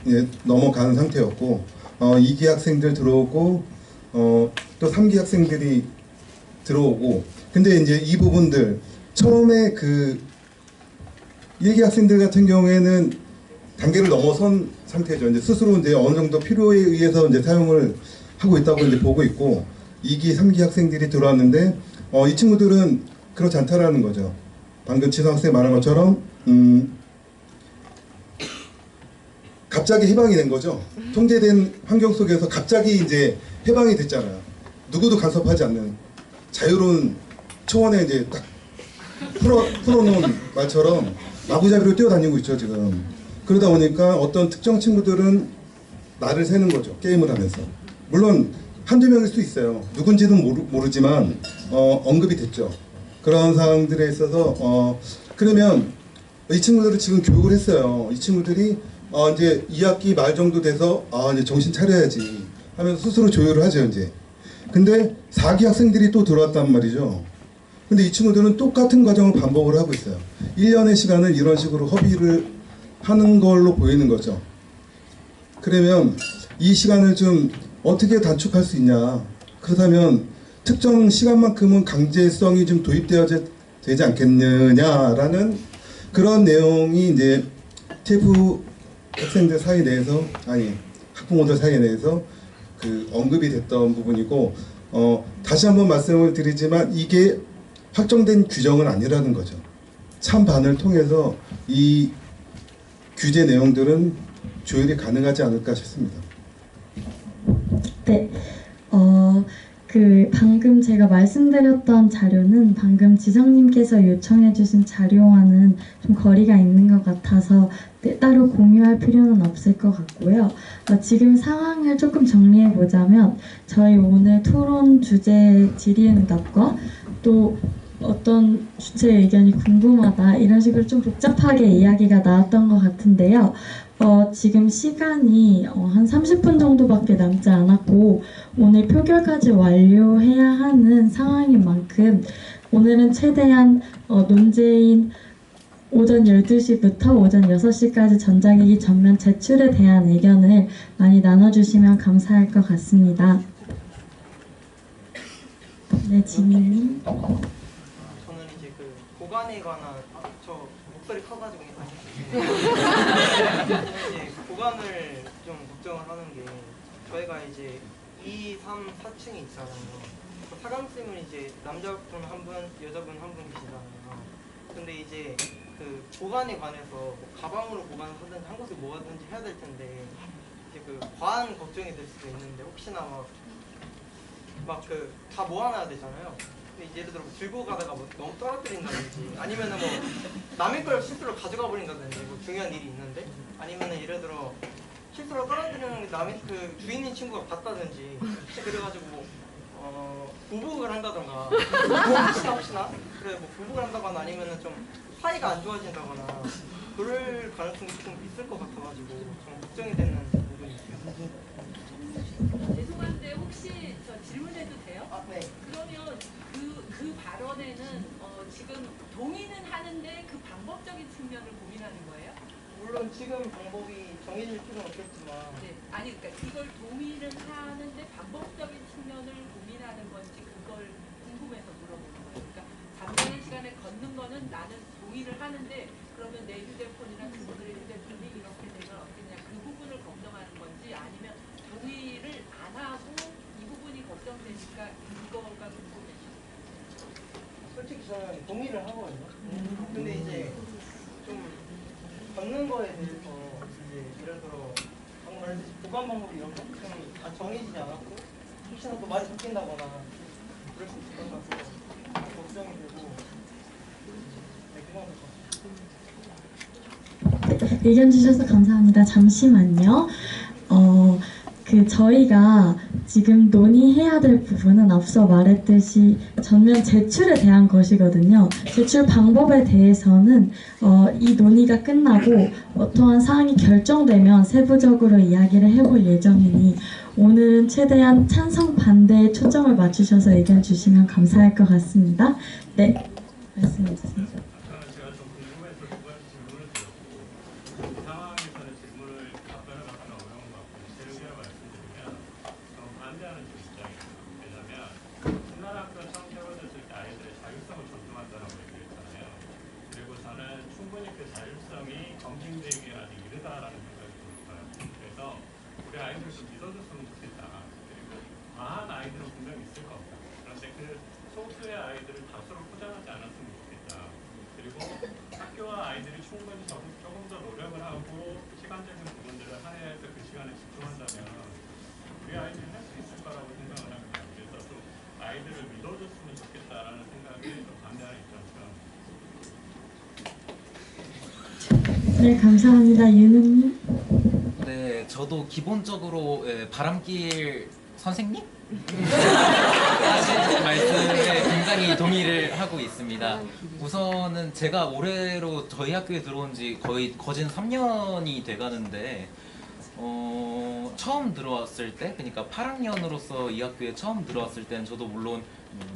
넘어가는 상태였고 2기 학생들 들어오고 또 3기 학생들이 들어오고 근데 이제 이 부분들 처음에 그 일기 학생들 같은 경우에는 단계를 넘어선 상태죠. 이제 스스로 이제 어느 정도 필요에 의해서 이제 사용을 하고 있다고 이제 보고 있고 2기, 3기 학생들이 들어왔는데 이 친구들은 그렇지 않다라는 거죠. 방금 지성 학생이 말한 것처럼 갑자기 해방이 된 거죠. 통제된 환경 속에서 갑자기 이제 해방이 됐잖아요. 누구도 간섭하지 않는 자유로운 초원에 이제 딱 풀어놓은 말처럼 마구잡이로 뛰어다니고 있죠 지금. 그러다 보니까 어떤 특정 친구들은 날을 새는 거죠. 게임을 하면서. 물론 한두 명일 수 있어요. 누군지는 모르지만 언급이 됐죠. 그런 상황들에 있어서 그러면 이 친구들을 지금 교육을 했어요. 이 친구들이 이제 2학기 말 정도 돼서 이제 정신 차려야지 하면서 스스로 조율을 하죠 이제. 근데 4기 학생들이 또 들어왔단 말이죠. 근데 이 친구들은 똑같은 과정을 반복을 하고 있어요. 1년의 시간을 이런 식으로 허비를 하는 걸로 보이는 거죠. 그러면 이 시간을 좀 어떻게 단축할 수 있냐. 그렇다면 특정 시간만큼은 강제성이 좀 도입되어야 되지 않겠느냐라는 그런 내용이 이제 TF 학생들 사이 내에서 학부모들 사이 내에서 그 언급이 됐던 부분이고 다시 한번 말씀을 드리지만 이게 확정된 규정은 아니라는 거죠. 찬반을 통해서 이 규제 내용들은 조율이 가능하지 않을까 싶습니다. 네. 방금 제가 말씀드렸던 자료는 방금 지성님께서 요청해주신 자료와는 좀 거리가 있는 것 같아서 따로 공유할 필요는 없을 것 같고요. 지금 상황을 조금 정리해보자면 저희 오늘 토론 주제 질의응답과 또 어떤 주체 의견이 궁금하다 이런 식으로 좀 복잡하게 이야기가 나왔던 것 같은데요. 지금 시간이 한 30분 정도밖에 남지 않았고 오늘 표결까지 완료해야 하는 상황인 만큼 오늘은 최대한 논제인 오전 12시부터 오전 6시까지 전자기기 전면 제출에 대한 의견을 많이 나눠주시면 감사할 것 같습니다. 네, 지민님. 저는 이제 그 보관에 관한 저 목소리 커가지고 이제 보관을 좀 걱정을 하는 게 저희가 이제 2, 3, 4층이 있잖아요. 사감쌤은 이제 남자분 한 분, 여자분 한 분 계시잖아요. 근데 이제 그 보관에 관해서 뭐 가방으로 보관을 하든지 한 곳에 모아든지 해야 될 텐데 이제 그 과한 걱정이 될 수도 있는데 혹시나 막 그 다 모아놔야 되잖아요. 근데 예를 들어 들고 가다가 뭐 너무 떨어뜨린다든지 아니면은 뭐 남의 걸 실수로 가져가 버린다든지 뭐 중요한 일이 있는데 아니면은 예를 들어 실수로 떨어뜨리는 남의 그 주인인 친구가 봤다든지 그래가지고 뭐 보복을 한다던가 혹시나 그래 뭐 보복을 한다거나 아니면은 좀 사이가 안 좋아진다거나 그럴 가능성이 좀 있을 것 같아가지고 좀 걱정이 되는 부분이 있어요. 죄송한데 혹시 저 질문해도 돼요? 네. 그러면 그 발언에는 지금 동의는 하는데 그 방법적인 측면을 고민하는 거예요? 물론 지금 방법이 정해질 필요는 없겠지만 네. 아니 그러니까 이걸 동의를 하는데 방법적인 측면을 고민하는 건지 그걸 궁금해서 물어보는 거예요. 그러니까 잠자는 시간에 걷는 거는 나는 동의를 하는데 그러면 내 휴대폰이나 그분들의 휴대폰이 이렇게 되면 어떻겠냐 그 부분을 걱정하는 건지 아니면 동의를 안 하고 이 부분이 걱정되니까 이거가 궁금해요. 솔직히 저는 동의를 하거든요. 근데 이제 좀 걷는 거에 대해서 이제 예를 들어 방금 말했듯이 보관 방법이 이런 거좀 정해지지 않았고 혹시나 또 많이 바뀐다거나 그럴 수 있을 것 같아서 걱정이 되고 의견 주셔서 감사합니다. 잠시만요. 저희가 지금 논의해야 될 부분은 앞서 말했듯이 전면 제출에 대한 것이거든요. 제출 방법에 대해서는 이 논의가 끝나고 어떠한 사항이 결정되면 세부적으로 이야기를 해볼 예정이니 오늘은 최대한 찬성 반대에 초점을 맞추셔서 의견 주시면 감사할 것 같습니다. 네, 말씀해 주세요. 신난학교 처음 세워졌을 때 아이들의 자기 아이들을 좀 믿어줬으면 좋겠다. 그리고 과한 아이들은 분명히 있을 겁니다. 그런데 그 소수의 아이들을 다수로 포장하지 않았으면 좋겠다. 그리고 학교와 아이들이 충분히 조금 더 노력을 하고 시간적인 부분들을 할애해서 그 시간에 집중한다면 우리 아이들이 할 수 있을 거라고 생각을 합니다. 그래서 좀 아이들을 믿어줬으면 좋겠다라는 생각에 좀 반대하는 입장이죠. 네, 감사합니다. 윤우님. 네, 저도 기본적으로 바람길 선생님? 하신 말씀에 굉장히 동의를 하고 있습니다. 우선은 제가 올해로 저희 학교에 들어온 지 거의 거진 3년이 돼가는데 처음 들어왔을 때, 그러니까 8학년으로서 이 학교에 처음 들어왔을 때는 저도 물론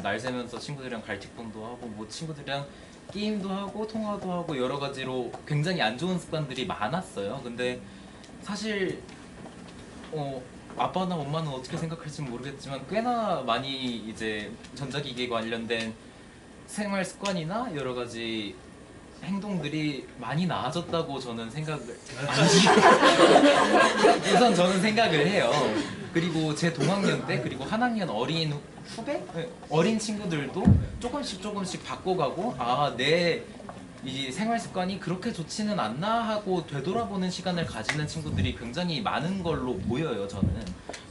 날 새면서 친구들이랑 갈틱폰도 하고 뭐 친구들이랑 게임도 하고 통화도 하고 여러 가지로 굉장히 안 좋은 습관들이 많았어요. 근데 사실 아빠나 엄마는 어떻게 생각할지 모르겠지만 꽤나 많이 이제 전자기기 관련된 생활 습관이나 여러 가지 행동들이 많이 나아졌다고 저는 우선 저는 생각을 해요. 그리고 제 동학년 때 그리고 한 학년 어린 후배? 어린 친구들도 조금씩 바꿔가고 내 이 생활 습관이 그렇게 좋지는 않나 하고 되돌아보는 시간을 가지는 친구들이 굉장히 많은 걸로 보여요. 저는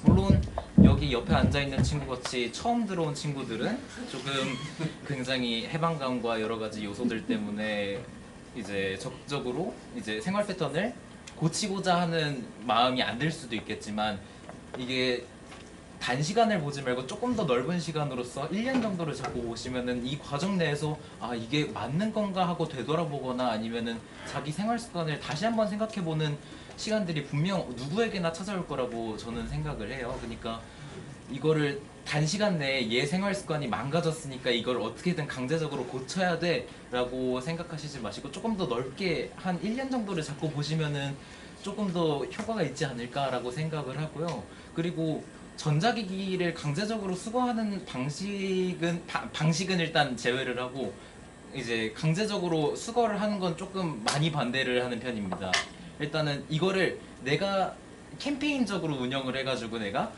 물론 여기 옆에 앉아있는 친구같이 처음 들어온 친구들은 조금 굉장히 해방감과 여러 가지 요소들 때문에 이제 적극적으로 이제 생활 패턴을 고치고자 하는 마음이 안 들 수도 있겠지만 이게 단시간을 보지 말고 조금 더 넓은 시간으로서 1년 정도를 잡고 오시면은 이 과정 내에서 이게 맞는 건가 하고 되돌아보거나 아니면은 자기 생활 습관을 다시 한번 생각해보는 시간들이 분명 누구에게나 찾아올 거라고 저는 생각을 해요. 그러니까 이거를 단시간 내에 얘 생활 습관이 망가졌으니까 이걸 어떻게든 강제적으로 고쳐야 돼 라고 생각하시지 마시고 조금 더 넓게 한 1년 정도를 잡고 보시면은 조금 더 효과가 있지 않을까라고 생각을 하고요. 그리고 전자기기를 강제적으로 수거하는 방식은 일단 제외를 하고 이제 강제적으로 수거를 하는 건 조금 많이 반대를 하는 편입니다. 일단은 이거를 내가 캠페인적으로 운영을 해가지고 내가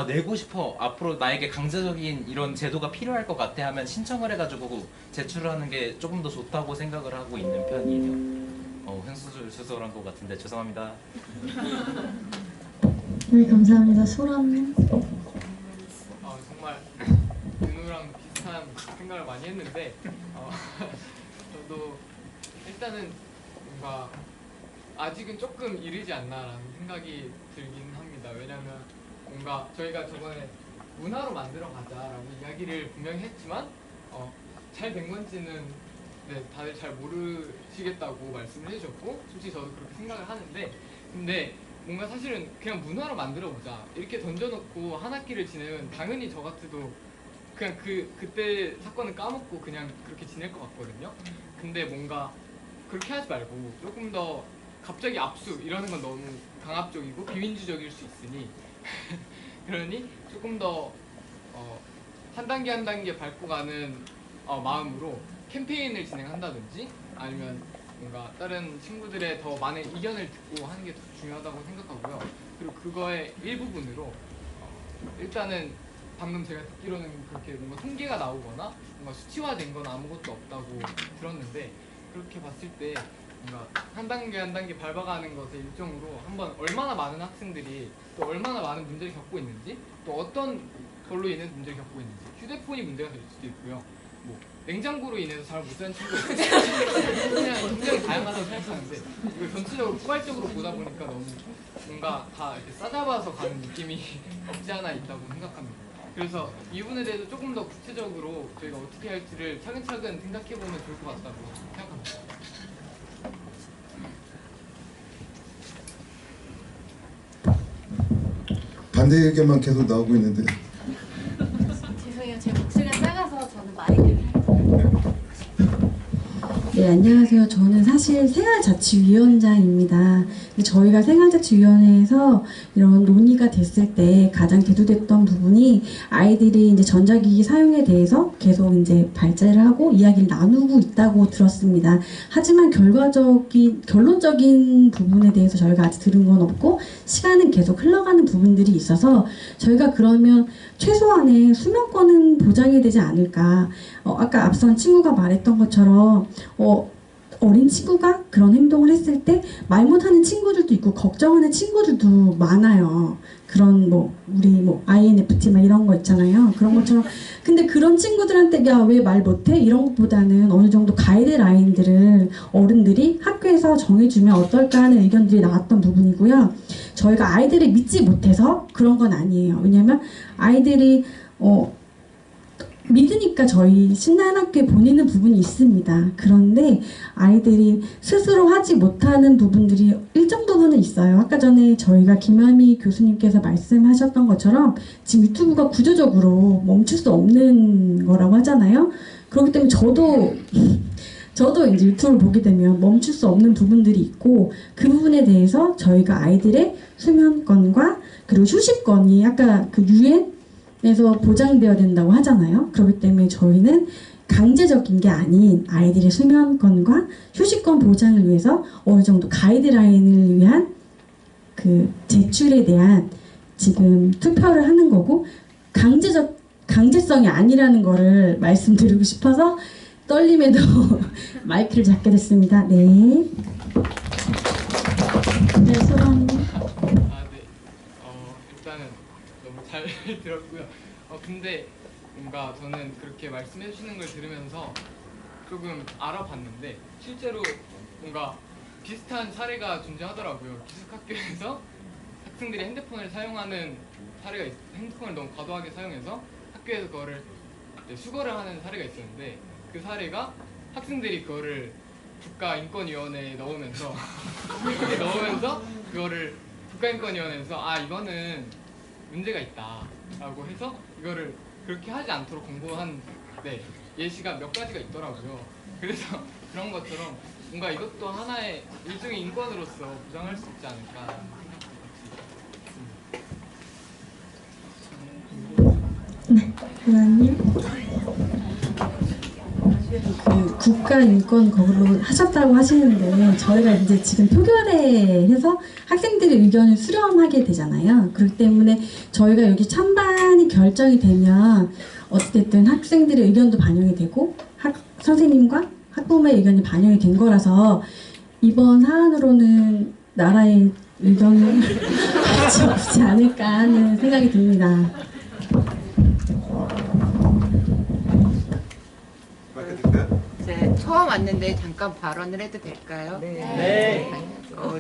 내고 싶어, 앞으로 나에게 강제적인 이런 제도가 필요할 것 같아 하면 신청을 해가지고 제출을 하는 게 조금 더 좋다고 생각을 하고 있는 편이에요. 횡수술수술한 것 같은데 죄송합니다. 네, 감사합니다. 소라님. 정말 윤우랑 비슷한 생각을 많이 했는데 저도 일단은 뭔가 아직은 조금 이르지 않나라는 생각이 들긴 합니다. 왜냐면 뭔가 저희가 저번에 문화로 만들어 가자라고 이야기를 분명히 했지만 잘 된 건지는 다들 잘 모르시겠다고 말씀을 해주셨고 솔직히 저도 그렇게 생각을 하는데 근데 뭔가 사실은 그냥 문화로 만들어보자 이렇게 던져놓고 한 학기를 지내면 당연히 저 같아도 그냥 그때 사건을 까먹고 그냥 그렇게 지낼 것 같거든요. 근데 뭔가 그렇게 하지 말고 조금 더 갑자기 압수 이러는 건 너무 강압적이고 비민주적일 수 있으니 그러니 조금 더 한 단계 한 단계 밟고 가는 마음으로 캠페인을 진행한다든지 아니면 뭔가 다른 친구들의 더 많은 의견을 듣고 하는 게 더 중요하다고 생각하고요. 그리고 그거의 일부분으로 일단은 방금 제가 듣기로는 그렇게 뭔가 통계가 나오거나 뭔가 수치화된 건 아무것도 없다고 들었는데 그렇게 봤을 때 뭔가 한 단계 한 단계 밟아가는 것의 일종으로 한번 얼마나 많은 학생들이 또 얼마나 많은 문제를 겪고 있는지 또 어떤 걸로 인해서 문제를 겪고 있는지 휴대폰이 문제가 될 수도 있고요. 뭐 냉장고로 인해서 잠을 못 자는 친구가 있어요. 그냥 굉장히 다양하다고 생각하는데 이걸 전체적으로 포괄적으로 보다 보니까 너무 뭔가 다 이렇게 싸잡아서 가는 느낌이 없지 않아 있다고 생각합니다. 그래서 이 부분에 대해서 조금 더 구체적으로 저희가 어떻게 할지를 차근차근 생각해보면 좋을 것 같다고 생각합니다. 반대 의견만 계속 나오고 있는데. 죄송해요. 제 목소리가 작아서 저는 마이크를 할게요. 네, 안녕하세요. 저는 사실 생활자치위원장입니다. 근데 저희가 생활자치위원회에서 이런 논의가 됐을 때 가장 대두됐던 부분이 아이들이 이제 전자기기 사용에 대해서 계속 이제 발제를 하고 이야기를 나누고 있다고 들었습니다. 하지만 결론적인 부분에 대해서 저희가 아직 들은 건 없고 시간은 계속 흘러가는 부분들이 있어서 저희가 그러면 최소한의 수면권은 보장이 되지 않을까. 아까 앞선 친구가 말했던 것처럼 어린 친구가 그런 행동을 했을 때 말 못하는 친구들도 있고 걱정하는 친구들도 많아요. 그런 우리 INFT 막 이런 거 있잖아요. 그런 것처럼 근데 그런 친구들한테 야 왜 말 못해? 이런 것보다는 어느 정도 가이드라인들을 어른들이 학교에서 정해주면 어떨까 하는 의견들이 나왔던 부분이고요. 저희가 아이들을 믿지 못해서 그런 건 아니에요. 왜냐면 아이들이 믿으니까 저희 신나학교에 보내는 부분이 있습니다. 그런데 아이들이 스스로 하지 못하는 부분들이 일정 부분은 있어요. 아까 전에 저희가 김하미 교수님께서 말씀하셨던 것처럼 지금 유튜브가 구조적으로 멈출 수 없는 거라고 하잖아요. 그렇기 때문에 저도 이제 유튜브를 보게 되면 멈출 수 없는 부분들이 있고 그 부분에 대해서 저희가 아이들의 수면권과 그리고 휴식권이 아까 그 유엔에서 보장되어야 된다고 하잖아요. 그렇기 때문에 저희는 강제적인 게 아닌 아이들의 수면권과 휴식권 보장을 위해서 어느 정도 가이드라인을 위한 그 제출에 대한 지금 투표를 하는 거고 강제성이 아니라는 거를 말씀드리고 싶어서 떨림에도 마이크를 잡게 됐습니다. 네. 네, 소감. 일단은 너무 잘 들었고요. 근데 뭔가 저는 그렇게 말씀해 주시는 걸 들으면서 조금 알아봤는데 실제로 뭔가 비슷한 사례가 존재하더라고요. 기숙학교에서 학생들이 핸드폰을 사용하는 사례가 핸드폰을 너무 과도하게 사용해서 학교에서 그거를 수거를 하는 사례가 있었는데 그 사례가 학생들이 그거를 국가인권위원회에 넣으면서 그거를 국가인권위원회에서 이거는 문제가 있다라고 해서 이거를 그렇게 하지 않도록 공고한 예시가 몇 가지가 있더라고요. 그래서 그런 것처럼 뭔가 이것도 하나의 일종의 인권으로서 보장할 수 있지 않을까 생각합니다. 네, 의원님. 그 국가인권 그걸로 하셨다고 하시는데 저희가 이제 지금 표결에 해서 학생들의 의견을 수렴하게 되잖아요. 그렇기 때문에 저희가 여기 찬반이 결정이 되면 어쨌든 학생들의 의견도 반영이 되고 선생님과 학부모의 의견이 반영이 된 거라서 이번 사안으로는 나라의 의견을 할 수 없지 않을까 하는 생각이 듭니다. 네, 처음 왔는데 잠깐 발언을 해도 될까요? 네.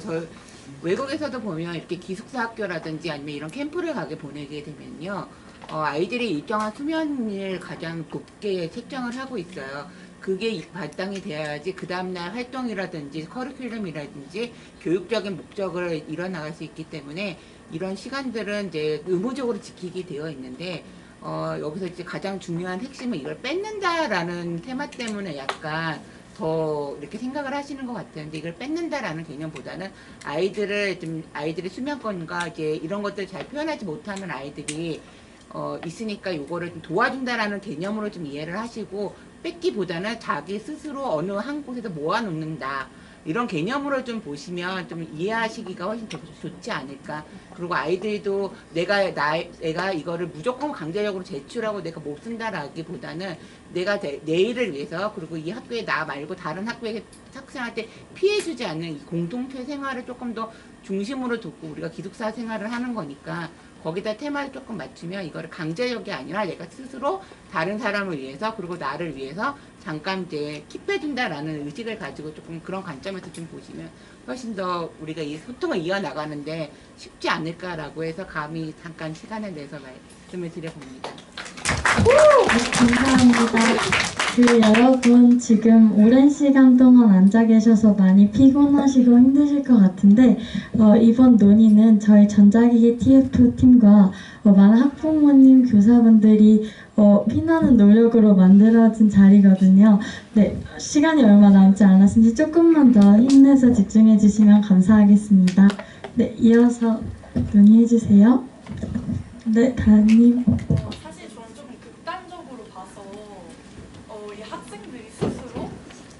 저 외국에서도 보면 이렇게 기숙사 학교라든지 아니면 이런 캠프를 가게 보내게 되면요, 아이들이 일정한 수면을 가장 높게 책정을 하고 있어요. 그게 바탕이 돼야지 그 다음날 활동이라든지 커리큘럼이라든지 교육적인 목적을 이뤄나갈 수 있기 때문에 이런 시간들은 이제 의무적으로 지키게 되어 있는데 여기서 이제 가장 중요한 핵심은 이걸 뺏는다라는 테마 때문에 약간 더 이렇게 생각을 하시는 것 같아요. 근데 이걸 뺏는다라는 개념보다는 아이들의 수면권과 이제 이런 것들을 잘 표현하지 못하는 아이들이 있으니까 이거를 좀 도와준다라는 개념으로 좀 이해를 하시고 뺏기보다는 자기 스스로 어느 한 곳에서 모아놓는다. 이런 개념으로 좀 보시면 좀 이해하시기가 훨씬 더 좋지 않을까. 그리고 아이들도 내가 이거를 무조건 강제적으로 제출하고 내가 못 쓴다라기보다는 내가 내일을 위해서 그리고 이 학교에 나 말고 다른 학교의 학생한테 피해주지 않는 이 공동체 생활을 조금 더 중심으로 두고 우리가 기숙사 생활을 하는 거니까 거기다 테마를 조금 맞추면 이거를 강제력이 아니라 내가 스스로 다른 사람을 위해서 그리고 나를 위해서 잠깐 이제 킵해준다라는 의식을 가지고 조금 그런 관점에서 좀 보시면 훨씬 더 우리가 이 소통을 이어나가는데 쉽지 않을까라고 해서 감히 잠깐 시간을 내서 말씀을 드려봅니다. 감사합니다. 여러분 지금 오랜 시간 동안 앉아 계셔서 많이 피곤하시고 힘드실 것 같은데 이번 논의는 저희 전자기기 TF팀과 많은 학부모님, 교사분들이 피나는 노력으로 만들어진 자리거든요. 네, 시간이 얼마 남지 않았으니 조금만 더 힘내서 집중해 주시면 감사하겠습니다. 네, 이어서 논의해 주세요. 네, 다은님. 사실 저는 조금 극단적으로 봐서 이 학생들이 스스로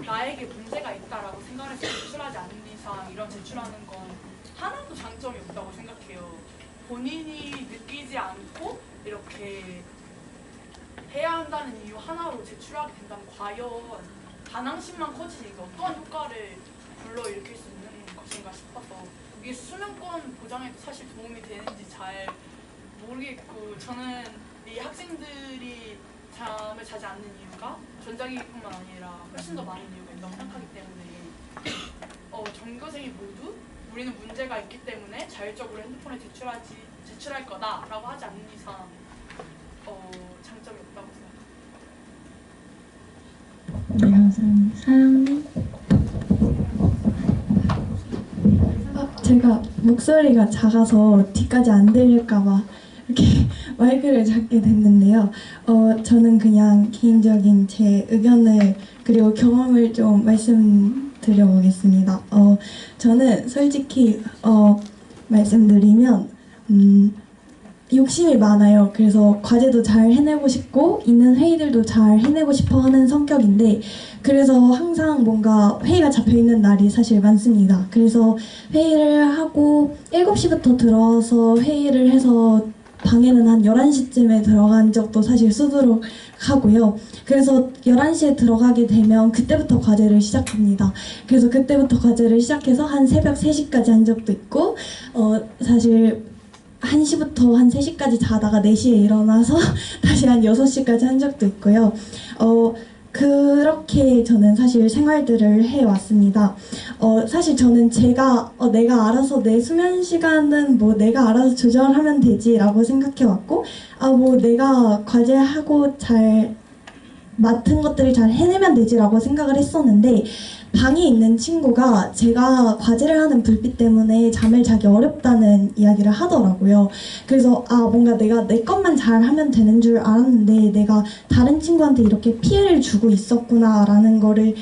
나에게 문제가 있다라고 생각해서 제출하지 않는 이상 이런 제출하는 건 하나도 장점이 없다고 생각해요. 본인이 느끼지 않고 이렇게 해야 한다는 이유 하나로 제출하게 된다면 과연 반항심만 커지니까 어떠한 효과를 불러일으킬 수 있는 것인가 싶어서 이게 수면권 보장에도 사실 도움이 되는지 잘 모르겠고, 저는 이 학생들이 잠을 자지 않는 이유가 전자기기뿐만 아니라 훨씬 더 많은 이유가 있다고 생각하기 때문에 전교생이 모두 우리는 문제가 있기 때문에 자율적으로 핸드폰을 제출할 거다라고 하지 않는 이상 장점이 없다고 생각합니다. 네, 감사합니다. 사연님. 제가 목소리가 작아서 뒤까지 안 들릴까봐 이렇게 마이크를 잡게 됐는데요. 저는 그냥 개인적인 제 의견을 그리고 경험을 좀 말씀드려보겠습니다. 저는 솔직히 말씀드리면 욕심이 많아요. 그래서 과제도 잘 해내고 싶고 있는 회의들도 잘 해내고 싶어 하는 성격인데, 그래서 항상 뭔가 회의가 잡혀있는 날이 사실 많습니다. 그래서 회의를 하고 7시부터 들어서 회의를 해서 방에는 한 11시쯤에 들어간 적도 사실 수두룩 하고요. 그래서 11시에 들어가게 되면 그때부터 과제를 시작합니다. 그래서 그때부터 과제를 시작해서 한 새벽 3시까지 한 적도 있고, 사실 1시부터 한 3시까지 자다가 4시에 일어나서 다시 한 6시까지 한 적도 있고요. 그렇게 저는 사실 생활들을 해왔습니다. 사실 저는 내가 알아서 내 수면 시간은 뭐 내가 알아서 조절하면 되지라고 생각해왔고, 뭐 내가 과제하고 잘 맡은 것들을 잘 해내면 되지라고 생각을 했었는데, 방에 있는 친구가 제가 과제를 하는 불빛 때문에 잠을 자기 어렵다는 이야기를 하더라고요. 그래서 뭔가 내가 내 것만 잘하면 되는 줄 알았는데 내가 다른 친구한테 이렇게 피해를 주고 있었구나라는 거를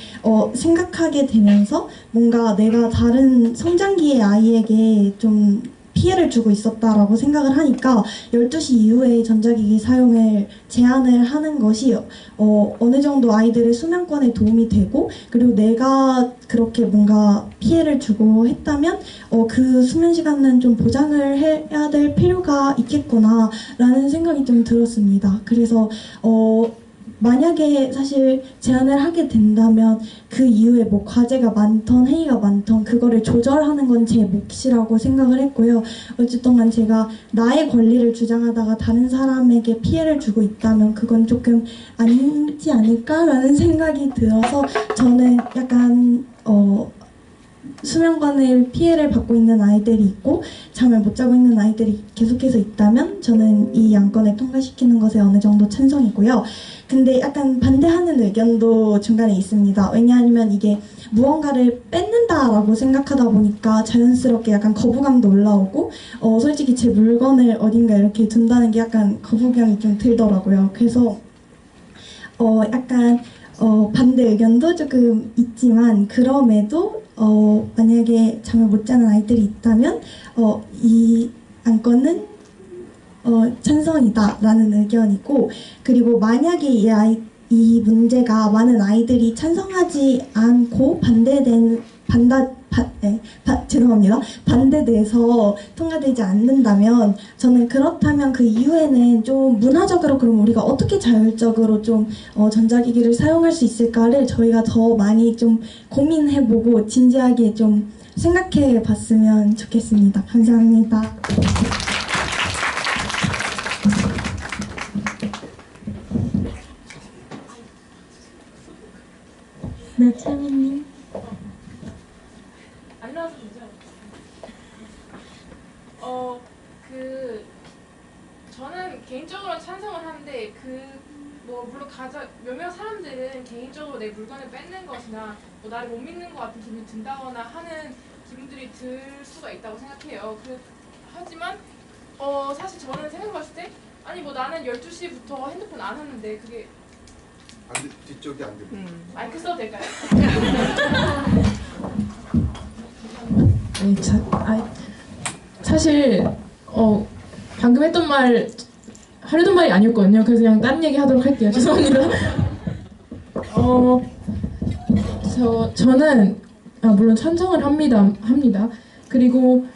생각하게 되면서 뭔가 내가 다른 성장기의 아이에게 좀 피해를 주고 있었다라고 생각을 하니까 12시 이후에 전자기기 사용을 제한을 하는 것이 어느 정도 아이들의 수면권에 도움이 되고, 그리고 내가 그렇게 뭔가 피해를 주고 했다면 그 수면 시간은 좀 보장을 해야 될 필요가 있겠구나라는 생각이 좀 들었습니다. 그래서 만약에 사실 제안을 하게 된다면 그 이후에 뭐 과제가 많던 회의가 많던 그거를 조절하는 건 제 몫이라고 생각을 했고요. 어쨌든 제가 나의 권리를 주장하다가 다른 사람에게 피해를 주고 있다면 그건 조금 아니지 않을까라는 생각이 들어서 저는 약간 수면권에 피해를 받고 있는 아이들이 있고 잠을 못 자고 있는 아이들이 계속해서 있다면 저는 이 안건을 통과시키는 것에 어느 정도 찬성이고요. 근데 약간 반대하는 의견도 중간에 있습니다. 왜냐하면 이게 무언가를 뺏는다라고 생각하다 보니까 자연스럽게 약간 거부감도 올라오고 솔직히 제 물건을 어딘가 이렇게 둔다는 게 약간 거부감이 좀 들더라고요. 그래서 약간 반대 의견도 조금 있지만 그럼에도 만약에 잠을 못 자는 아이들이 있다면 이 안건은 찬성이다라는 의견이고, 그리고 만약에 이 문제가 많은 아이들이 찬성하지 않고 반대돼서 통과되지 않는다면 저는 그렇다면 그 이후에는 좀 문화적으로 그럼 우리가 어떻게 자율적으로 좀 전자기기를 사용할 수 있을까를 저희가 더 많이 좀 고민해보고 진지하게 좀 생각해봤으면 좋겠습니다. 감사합니다. 네, 채민님. 안 나와서 문제 저는 개인적으로 찬성을 하는데 그 뭐 물론 몇몇 사람들은 개인적으로 내 물건을 뺏는 것이나 뭐 나를 못 믿는 것 같은 기분이 든다거나 하는 기분들이 들 수가 있다고 생각해요. 하지만 사실 저는 생각해봤을 때 아니 뭐 나는 12시부터 핸드폰 안 하는데 그게 뒤쪽이 안 들려. 마이크 써도 될까요? 네, 사실 방금 했던 말 하려던 말이 아니었거든요. 그래서 그냥 딴 얘기 하도록 할게요. 죄송합니다. 저는 물론 찬성을 합니다. 그리고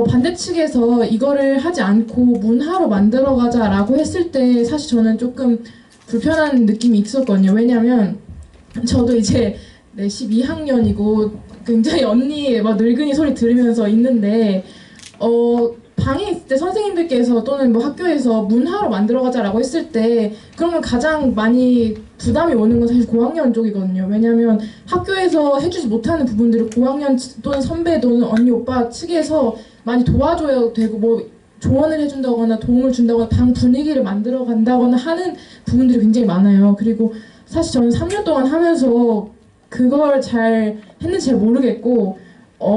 반대 측에서 이거를 하지 않고 문화로 만들어가자라고 했을 때 사실 저는 조금 불편한 느낌이 있었거든요. 왜냐면 저도 이제 12학년이고 굉장히 언니 막 늙은이 소리 들으면서 있는데 방에 있을 때 선생님들께서 또는 뭐 학교에서 문화로 만들어가자라고 했을 때 그러면 가장 많이 부담이 오는 건 사실 고학년 쪽이거든요. 왜냐하면 학교에서 해주지 못하는 부분들을 고학년 또는 선배 또는 언니 오빠 측에서 많이 도와줘야 되고 뭐 조언을 해준다거나 도움을 준다거나 방 분위기를 만들어 간다거나 하는 부분들이 굉장히 많아요. 그리고 사실 저는 3년 동안 하면서 그걸 잘 했는지 잘 모르겠고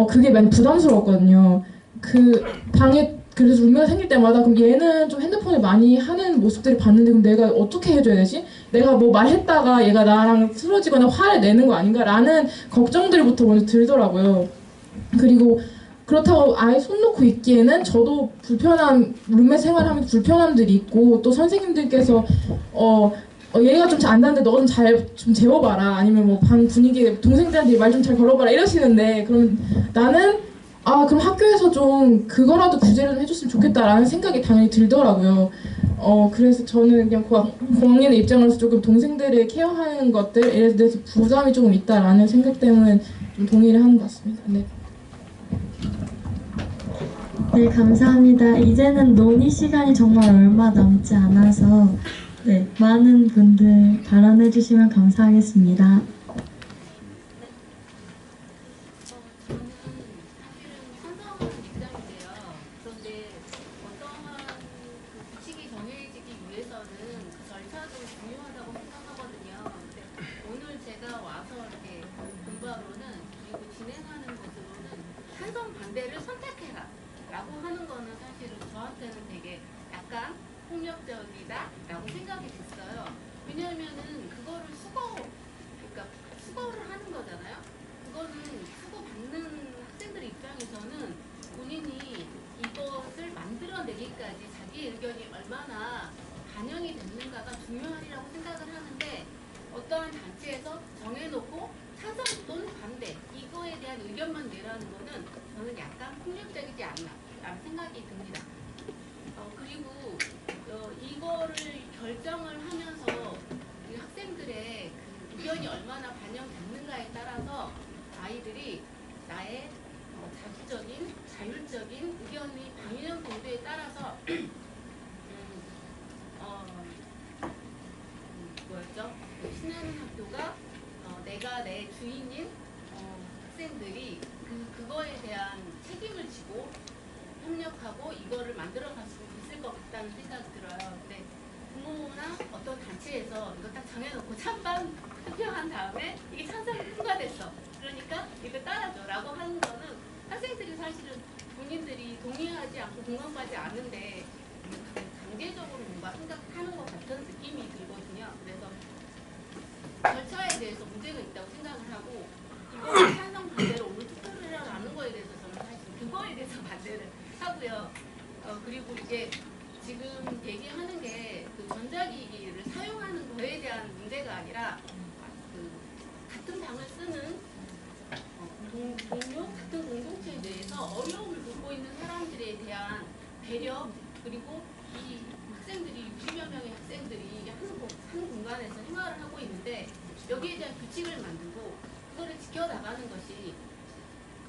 그게 많이 부담스러웠거든요. 그 방에 그래서 룸메가 생길 때마다 그럼 얘는 좀 핸드폰을 많이 하는 모습들을 봤는데 그럼 내가 어떻게 해줘야 되지? 내가 뭐 말했다가 얘가 나랑 틀어지거나 화를 내는 거 아닌가라는 걱정들부터 먼저 들더라고요. 그리고 그렇다고 아예 손 놓고 있기에는 저도 불편한 룸메 생활하면서 불편함들이 있고 또 선생님들께서 얘가 좀 잘 안다는데 너가 좀 잘 좀 재워봐라 아니면 뭐 방 분위기 동생들한테 말 좀 잘 걸어봐라 이러시는데 그럼 나는 그럼 학교에서 좀 그거라도 구제를 좀 해줬으면 좋겠다라는 생각이 당연히 들더라고요. 그래서 저는 그냥 고학년의 입장으로서 조금 동생들을 케어하는 것들에 대해서 부담이 조금 있다라는 생각 때문에 좀 동의를 하는 것 같습니다. 네. 네, 감사합니다. 이제는 논의 시간이 정말 얼마 남지 않아서 많은 분들 발언해 주시면 감사하겠습니다. 반대를 선택해라 라고 하는 거는 사실은 저한테는 되게 약간 폭력적이다 라고 생각이 됐어요. 왜냐하면은 그거를 수거를 하는 거잖아요. 그거는 수거받는 학생들 입장에서는 본인이 이것을 만들어내기까지 자기 의견이 얼마나 반영이 됐는가가 중요하리라고 생각을 하는데 어떠한 단체에서 정해놓고 찬성 또는 반대 이거에 대한 의견만 내라는 거는 저는 약간 폭력적이지 않나 라는 생각이 듭니다. 그리고 이거를 결정을 하면서 이 학생들의 그 의견이 얼마나 반영됐는가에 따라서 아이들이 나의 자주적인 자율적인 의견이 반영 정도에 따라서 신하는 학교가 내가 내 주인인 학생들이 그거에 대한 책임을 지고 협력하고 이거를 만들어 갈 수 있을 것 같다는 생각이 들어요. 근데 부모나 어떤 단체에서 이거 딱 정해놓고 찬반 투표한 다음에 이게 찬성이 통과됐어. 그러니까 이거 따라줘 라고 하는 거는 학생들이 사실은 본인들이 동의하지 않고 공감하지 않는데 강제적으로 뭔가 생각하는 것 같은 느낌이 들거든요. 그래서 절차에 대해서 문제가 있다고 생각을 하고 이거 찬성 반대로 오늘 투표를 하는 거에 대해서 저는 사실 그거에 대해서 반대를 하고요. 그리고 이제 지금 얘기하는 게 그 전자기기를 사용하는 거에 대한 문제가 아니라 그 같은 방을 쓰는 동료 같은 공동체에 대해서 어려움을 겪고 있는 사람들에 대한 배려 그리고 이 학생들이 60여 명의 학생들이 한 공간에서 생활을 하고 있는데 여기에 대한 규칙을 만들고 그거를 지켜나가는 것이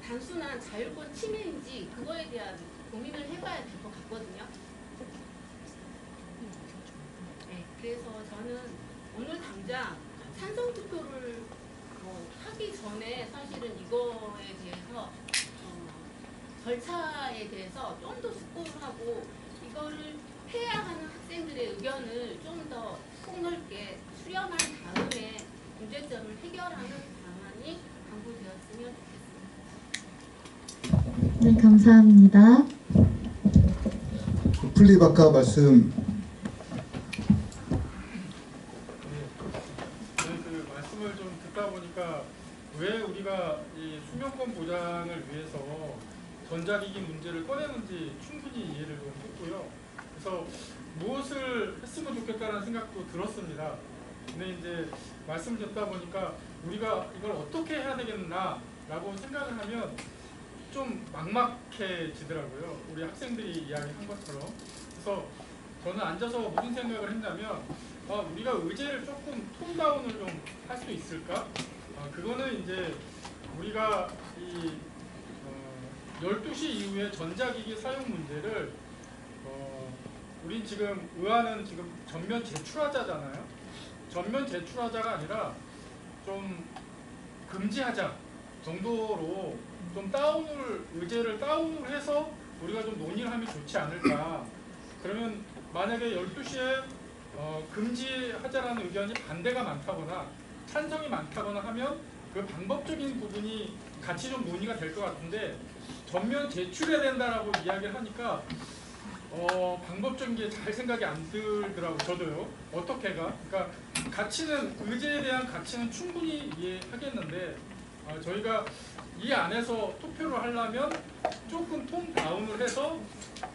단순한 자율권 침해인지 그거에 대한 고민을 해봐야 될 것 같거든요. 네, 그래서 저는 오늘 당장 찬성 투표를 하기 전에 사실은 이거에 대해서 절차에 대해서 좀 더 숙고를 하고 이거를 해야 하는 학생들의 의견을 좀 더 폭넓게 수렴한 다음에 문제점을 해결하는 방안이 강구되었으면 좋겠습니다. 네, 감사합니다. 플립 아까 말씀 그 말씀을 좀 듣다 보니까 왜 우리가 이 수면권 보장을 위해서 전자기기 문제를 꺼내는지 충분히 이해를 좀 했고요. 그래서 무엇을 했으면 좋겠다는 생각도 들었습니다. 근데 이제 말씀을 듣다 보니까 우리가 이걸 어떻게 해야 되겠나라고 생각을 하면 좀 막막해지더라고요. 우리 학생들이 이야기한 것처럼. 그래서 저는 앉아서 무슨 생각을 했냐면 우리가 의제를 조금 톤다운을 좀 할 수 있을까? 그거는 이제 우리가 이 12시 이후에 전자기기 사용 문제를 우린 지금 의안은 지금 전면 제출하자잖아요. 전면 제출하자가 아니라 좀 금지하자 정도로 좀 의제를 다운을 해서 우리가 좀 논의를 하면 좋지 않을까. 그러면 만약에 12시에 금지하자라는 의견이 반대가 많다거나 찬성이 많다거나 하면 그 방법적인 부분이 같이 좀 논의가 될 것 같은데 전면 제출해야 된다라고 이야기를 하니까 방법적인 게 잘 생각이 안 들더라고요. 저도요. 어떻게가? 그러니까 가치는 의제에 대한 가치는 충분히 이해하겠는데 저희가 이 안에서 투표를 하려면 조금 톤 다운을 해서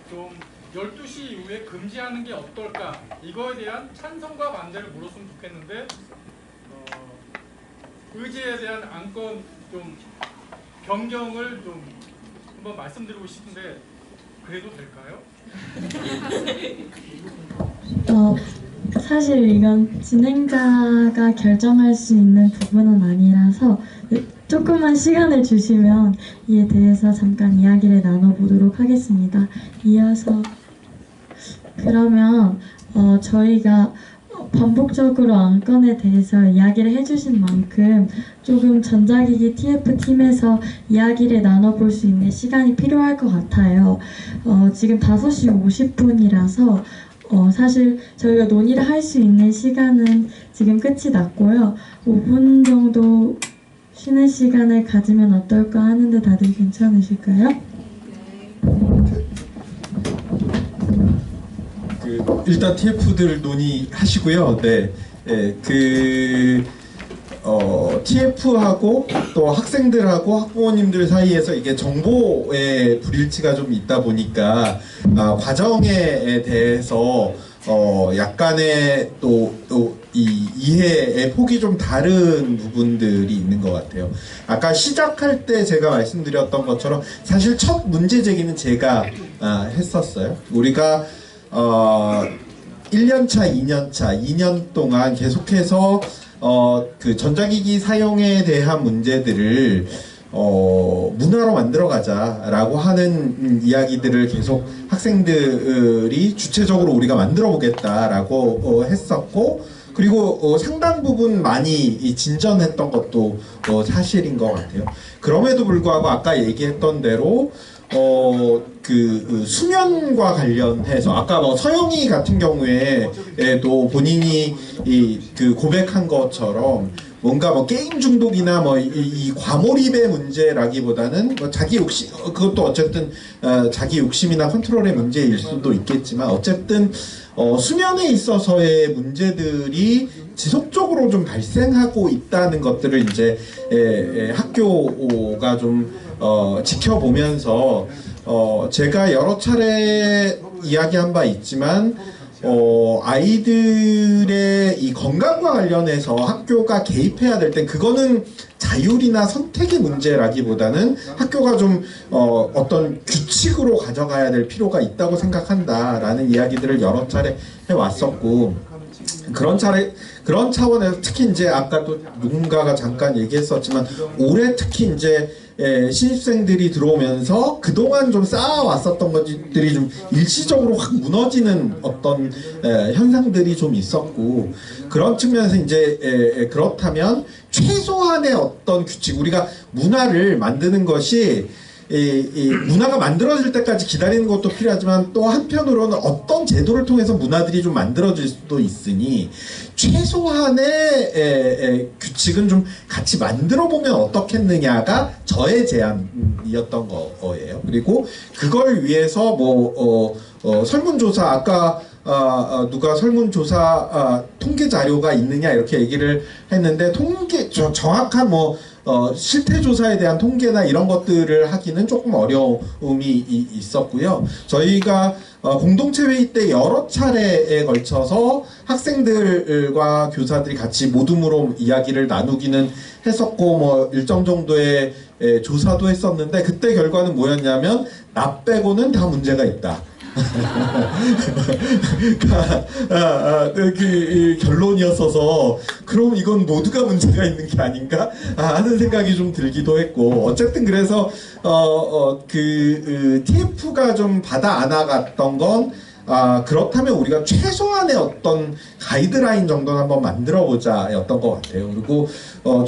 좀 12시 이후에 금지하는 게 어떨까? 이거에 대한 찬성과 반대를 물었으면 좋겠는데 의제에 대한 안건 좀 변경을 좀 한번 말씀드리고 싶은데 그래도 될까요? 사실 이건 진행자가 결정할 수 있는 부분은 아니라서 조금만 시간을 주시면 이에 대해서 잠깐 이야기를 나눠보도록 하겠습니다. 이어서 그러면 저희가 반복적으로 안건에 대해서 이야기를 해주신 만큼 조금 전자기기 TF팀에서 이야기를 나눠볼 수 있는 시간이 필요할 것 같아요. 지금 5시 50분이라서 사실 저희가 논의를 할 수 있는 시간은 지금 끝이 났고요. 5분 정도 쉬는 시간을 가지면 어떨까 하는데 다들 괜찮으실까요? 일단 TF들 논의하시고요. 네, TF하고 또 학생들하고 학부모님들 사이에서 이게 정보의 불일치가 좀 있다 보니까 과정에 대해서 약간의 또 이 이해의 폭이 좀 다른 부분들이 있는 것 같아요. 아까 시작할 때 제가 말씀드렸던 것처럼 사실 첫 문제 제기는 제가 했었어요. 우리가 1년차, 2년차, 2년 동안 계속해서 그 전자기기 사용에 대한 문제들을 문화로 만들어가자라고 하는 이야기들을 계속 학생들이 주체적으로 우리가 만들어 보겠다라고 했었고, 그리고 상당 부분 많이 진전했던 것도 사실인 것 같아요. 그럼에도 불구하고 아까 얘기했던 대로 그 수면과 관련해서 아까 서영이 같은 경우에도 본인이 그 고백한 것처럼 뭔가 게임 중독이나 이 과몰입의 문제라기보다는 자기 욕심, 그것도 어쨌든 자기 욕심이나 컨트롤의 문제일 수도 있겠지만 어쨌든 수면에 있어서의 문제들이 지속적으로 좀 발생하고 있다는 것들을 이제 학교가 좀 지켜보면서 제가 여러 차례 이야기한 바 있지만 아이들의 이 건강과 관련해서 학교가 개입해야 될 땐 그거는 자율이나 선택의 문제라기보다는 학교가 좀 어떤 규칙으로 가져가야 될 필요가 있다고 생각한다라는 이야기들을 여러 차례 해왔었고, 그런 차원에서 특히 이제 아까 또 누군가가 잠깐 얘기했었지만 올해 특히 이제 신입생들이 들어오면서 그동안 좀 쌓아왔었던 것들이 좀 일시적으로 확 무너지는 어떤 현상들이 좀 있었고, 그런 측면에서 이제 그렇다면 최소한의 어떤 규칙, 우리가 문화를 만드는 것이 이 문화가 만들어질 때까지 기다리는 것도 필요하지만 또 한편으로는 어떤 제도를 통해서 문화들이 좀 만들어질 수도 있으니 최소한의 규칙은 좀 같이 만들어 보면 어떻겠느냐가 저의 제안이었던 거예요. 그리고 그걸 위해서 설문조사 아까 누가 설문조사 통계 자료가 있느냐 이렇게 얘기를 했는데 정확한 실태조사에 대한 통계나 이런 것들을 하기는 조금 어려움이 있었고요. 저희가 공동체 회의 때 여러 차례에 걸쳐서 학생들과 교사들이 같이 모둠으로 이야기를 나누기는 했었고 일정 정도의 조사도 했었는데 그때 결과는 뭐였냐면 나 빼고는 다 문제가 있다. 그 결론이었어서 그럼 이건 모두가 문제가 있는 게 아닌가 하는 생각이 좀 들기도 했고 어쨌든 그래서 TF가 좀 받아 안아갔던 건 그렇다면 우리가 최소한의 어떤 가이드라인 정도는 한번 만들어보자 였던 것 같아요. 그리고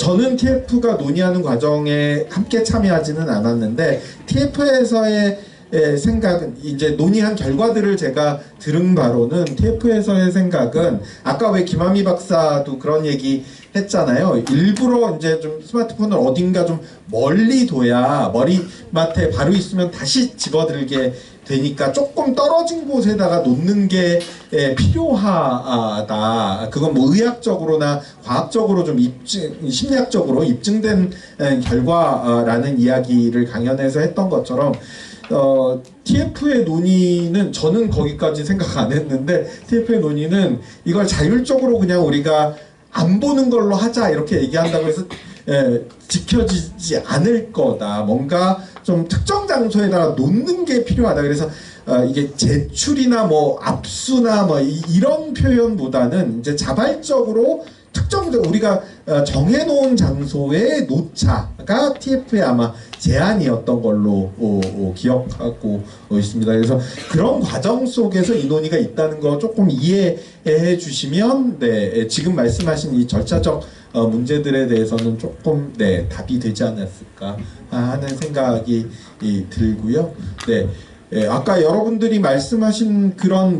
저는 TF가 논의하는 과정에 함께 참여하지는 않았는데 TF에서의 생각은 이제 논의한 결과들을 제가 들은 바로는 TF에서의 생각은 아까 왜 김한미 박사도 그런 얘기 했잖아요. 일부러 이제 좀 스마트폰을 어딘가 좀 멀리 둬야 머리맡에 바로 있으면 다시 집어들게 되니까 조금 떨어진 곳에다가 놓는 게 필요하다. 그건 의학적으로나 과학적으로 좀 심리학적으로 입증된 결과라는 이야기를 강연에서 했던 것처럼 TF의 논의는 저는 거기까지 생각 안 했는데 TF의 논의는 이걸 자율적으로 그냥 우리가 안 보는 걸로 하자 이렇게 얘기한다고 해서 지켜지지 않을 거다. 뭔가 좀 특정 장소에다가 놓는 게 필요하다. 그래서 이게 제출이나 압수나 이런 표현보다는 이제 자발적으로 특정적 우리가 정해놓은 장소에 놓자가 TF의 아마 제안이었던 걸로 기억하고 있습니다. 그래서 그런 과정 속에서 이 논의가 있다는 거 조금 이해해 주시면 지금 말씀하신 이 절차적 문제들에 대해서는 조금 답이 되지 않았을까 하는 생각이 들고요. 아까 여러분들이 말씀하신 그런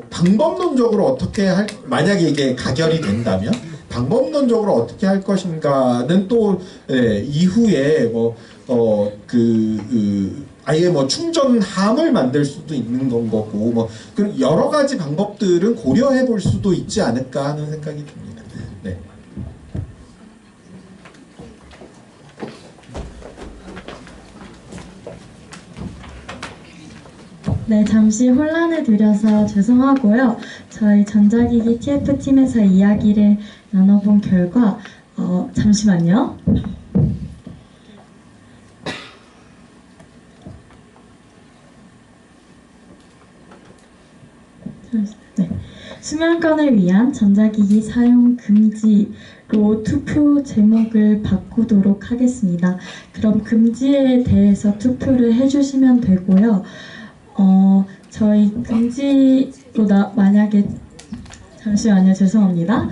방법론적으로 어떻게 만약에 이게 가결이 된다면 방법론적으로 어떻게 할 것인가는 또 이후에 아예 충전함을 만들 수도 있는 건 거고 그런 여러 가지 방법들은 고려해 볼 수도 있지 않을까 하는 생각이 듭니다. 네, 잠시 혼란을 드려서 죄송하고요. 저희 전자기기 TF팀에서 이야기를 나눠본 결과 잠시만요. 네. 수면권을 위한 전자기기 사용 금지로 투표 제목을 바꾸도록 하겠습니다. 그럼 금지에 대해서 투표를 해주시면 되고요. 저희 금지로 만약에 잠시만요. 죄송합니다.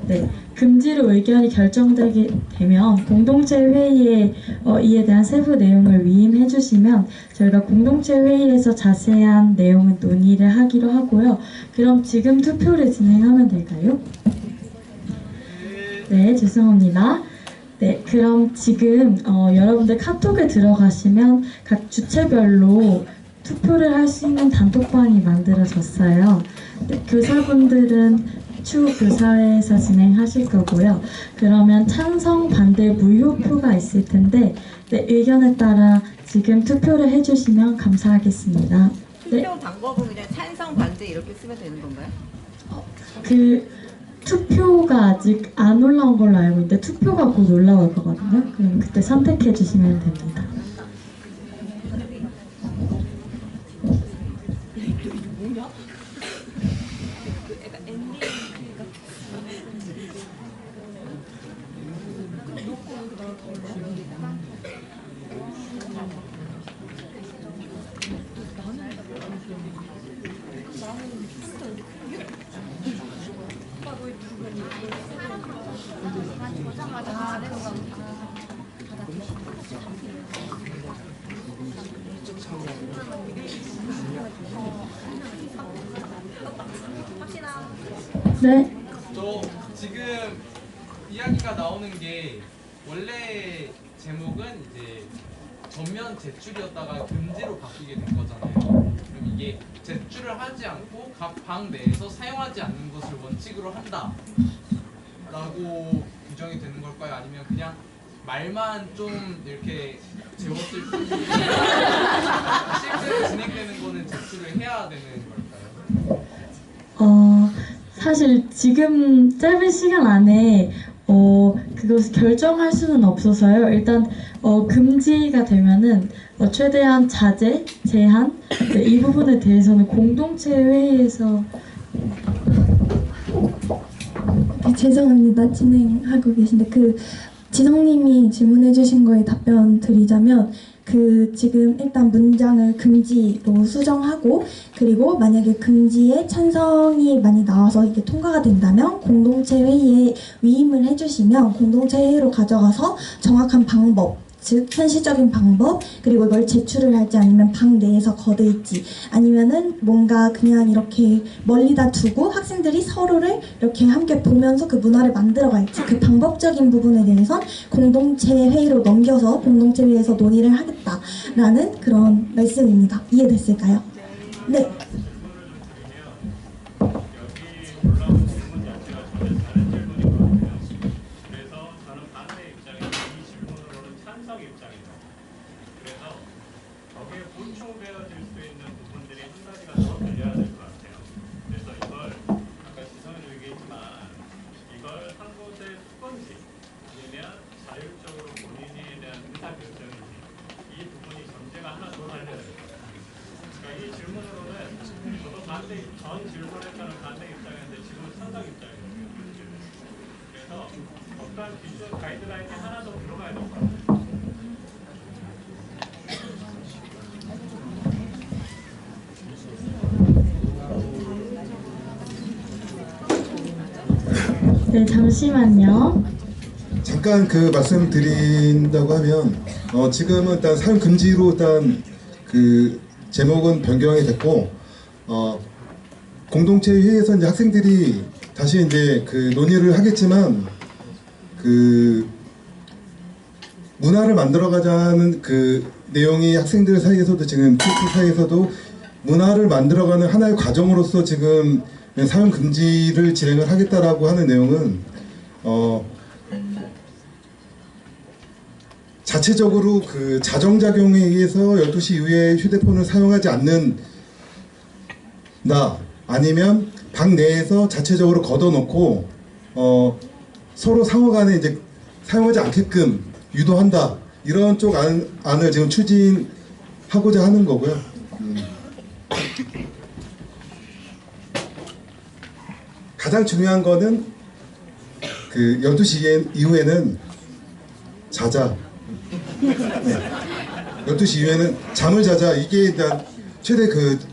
네, 금지로 의견이 결정되게 되면 공동체 회의에 이에 대한 세부 내용을 위임해 주시면 저희가 공동체 회의에서 자세한 내용은 논의를 하기로 하고요. 그럼 지금 투표를 진행하면 될까요? 네, 죄송합니다. 네, 그럼 지금 여러분들 카톡에 들어가시면 각 주체별로 투표를 할 수 있는 단톡방이 만들어졌어요. 네, 교사분들은 추후 교사회에서 진행하실 거고요. 그러면 찬성, 반대, 무효표가 있을 텐데 의견에 따라 지금 투표를 해주시면 감사하겠습니다. 투표 방법은 그냥 찬성, 반대 이렇게 쓰면 되는 건가요? 투표가 아직 안 올라온 걸로 알고 있는데 투표가 곧 올라올 거거든요. 그럼 그때 선택해 주시면 됩니다. 네. 저 지금 이야기가 나오는 게 원래 제목은 이제 전면 제출이었다가 금지로 바뀌게 된 거잖아요. 그럼 이게 제출을 하지 않고 각 방 내에서 사용하지 않는 것을 원칙으로 한다 라고 규정이 되는 걸까요? 아니면 그냥 말만 좀 이렇게 재웠을 뿐 실제로 진행되는 거는 제출을 해야 되는 걸까요? 사실 지금 짧은 시간 안에 그것을 결정할 수는 없어서요. 일단 금지가 되면은 최대한 자제, 제한 네, 이 부분에 대해서는 공동체 회의에서 죄송합니다. 진행하고 계신데 지성님이 질문해주신 거에 답변 드리자면 지금 일단 문장을 금지로 수정하고 그리고 만약에 금지에 찬성이 많이 나와서 이게 통과가 된다면 공동체 회의에 위임을 해주시면 공동체 회의로 가져가서 정확한 방법 즉 현실적인 방법 그리고 이걸 제출을 할지 아니면 방 내에서 거둘지 아니면은 뭔가 그냥 이렇게 멀리다 두고 학생들이 서로를 이렇게 함께 보면서 그 문화를 만들어갈지 그 방법적인 부분에 대해선 공동체 회의로 넘겨서 공동체 회의에서 논의를 하겠다라는 그런 말씀입니다. 이해됐을까요? 네. 네, 잠시만요. 잠깐 말씀드린다고 하면 지금은 일단 사용 금지로 일단 제목은 변경이 됐고 공동체 회의에서 이제 학생들이 다시 이제 논의를 하겠지만 문화를 만들어가자는 내용이 학생들 사이에서도 지금 TF 사이에서도 문화를 만들어가는 하나의 과정으로서 지금 사용 금지를 진행을 하겠다라고 하는 내용은 자체적으로 자정작용에 의해서 12시 이후에 휴대폰을 사용하지 않는다 아니면 방 내에서 자체적으로 걷어놓고 서로 상호간에 이제 사용하지 않게끔 유도한다 이런 쪽 안을 지금 추진하고자 하는 거고요. 가장 중요한 거는 12시 이후에는 자자. 네. 12시 이후에는 잠을 자자. 이게 일단 최대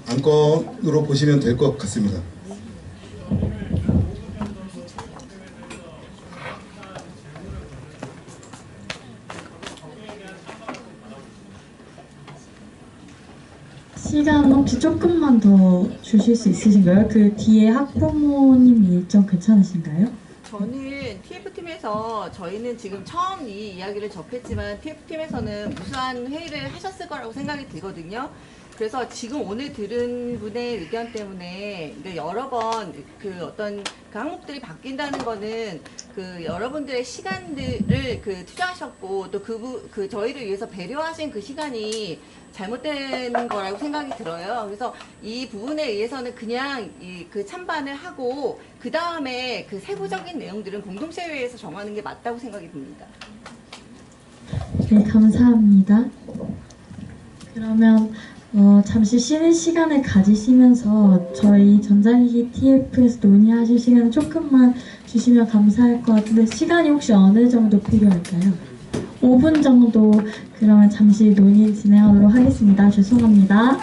안건으로 보시면 될 것 같습니다. 시간 혹시 조금만 더 주실 수 있으신가요? 뒤에 학부모님 일정 괜찮으신가요? 저는 TF팀에서 저희는 지금 처음 이 이야기를 접했지만 TF팀에서는 무수한 회의를 하셨을 거라고 생각이 들거든요. 그래서 지금 오늘 들은 분의 의견 때문에 여러 번 어떤 항목들이 바뀐다는 거는 여러분들의 시간들을 투자하셨고 또 저희를 위해서 배려하신 그 시간이 잘못된 거라고 생각이 들어요. 그래서 이 부분에 의해서는 그냥 찬반을 하고 그 다음에 세부적인 내용들은 공동체 회의에서 정하는 게 맞다고 생각이 듭니다. 네, 감사합니다. 그러면 잠시 쉬는 시간을 가지시면서 저희 전자기기 TF에서 논의하실 시간을 조금만 주시면 감사할 것 같은데 시간이 혹시 어느 정도 필요할까요? 5분 정도 그러면 잠시 논의 진행하도록 하겠습니다. 죄송합니다.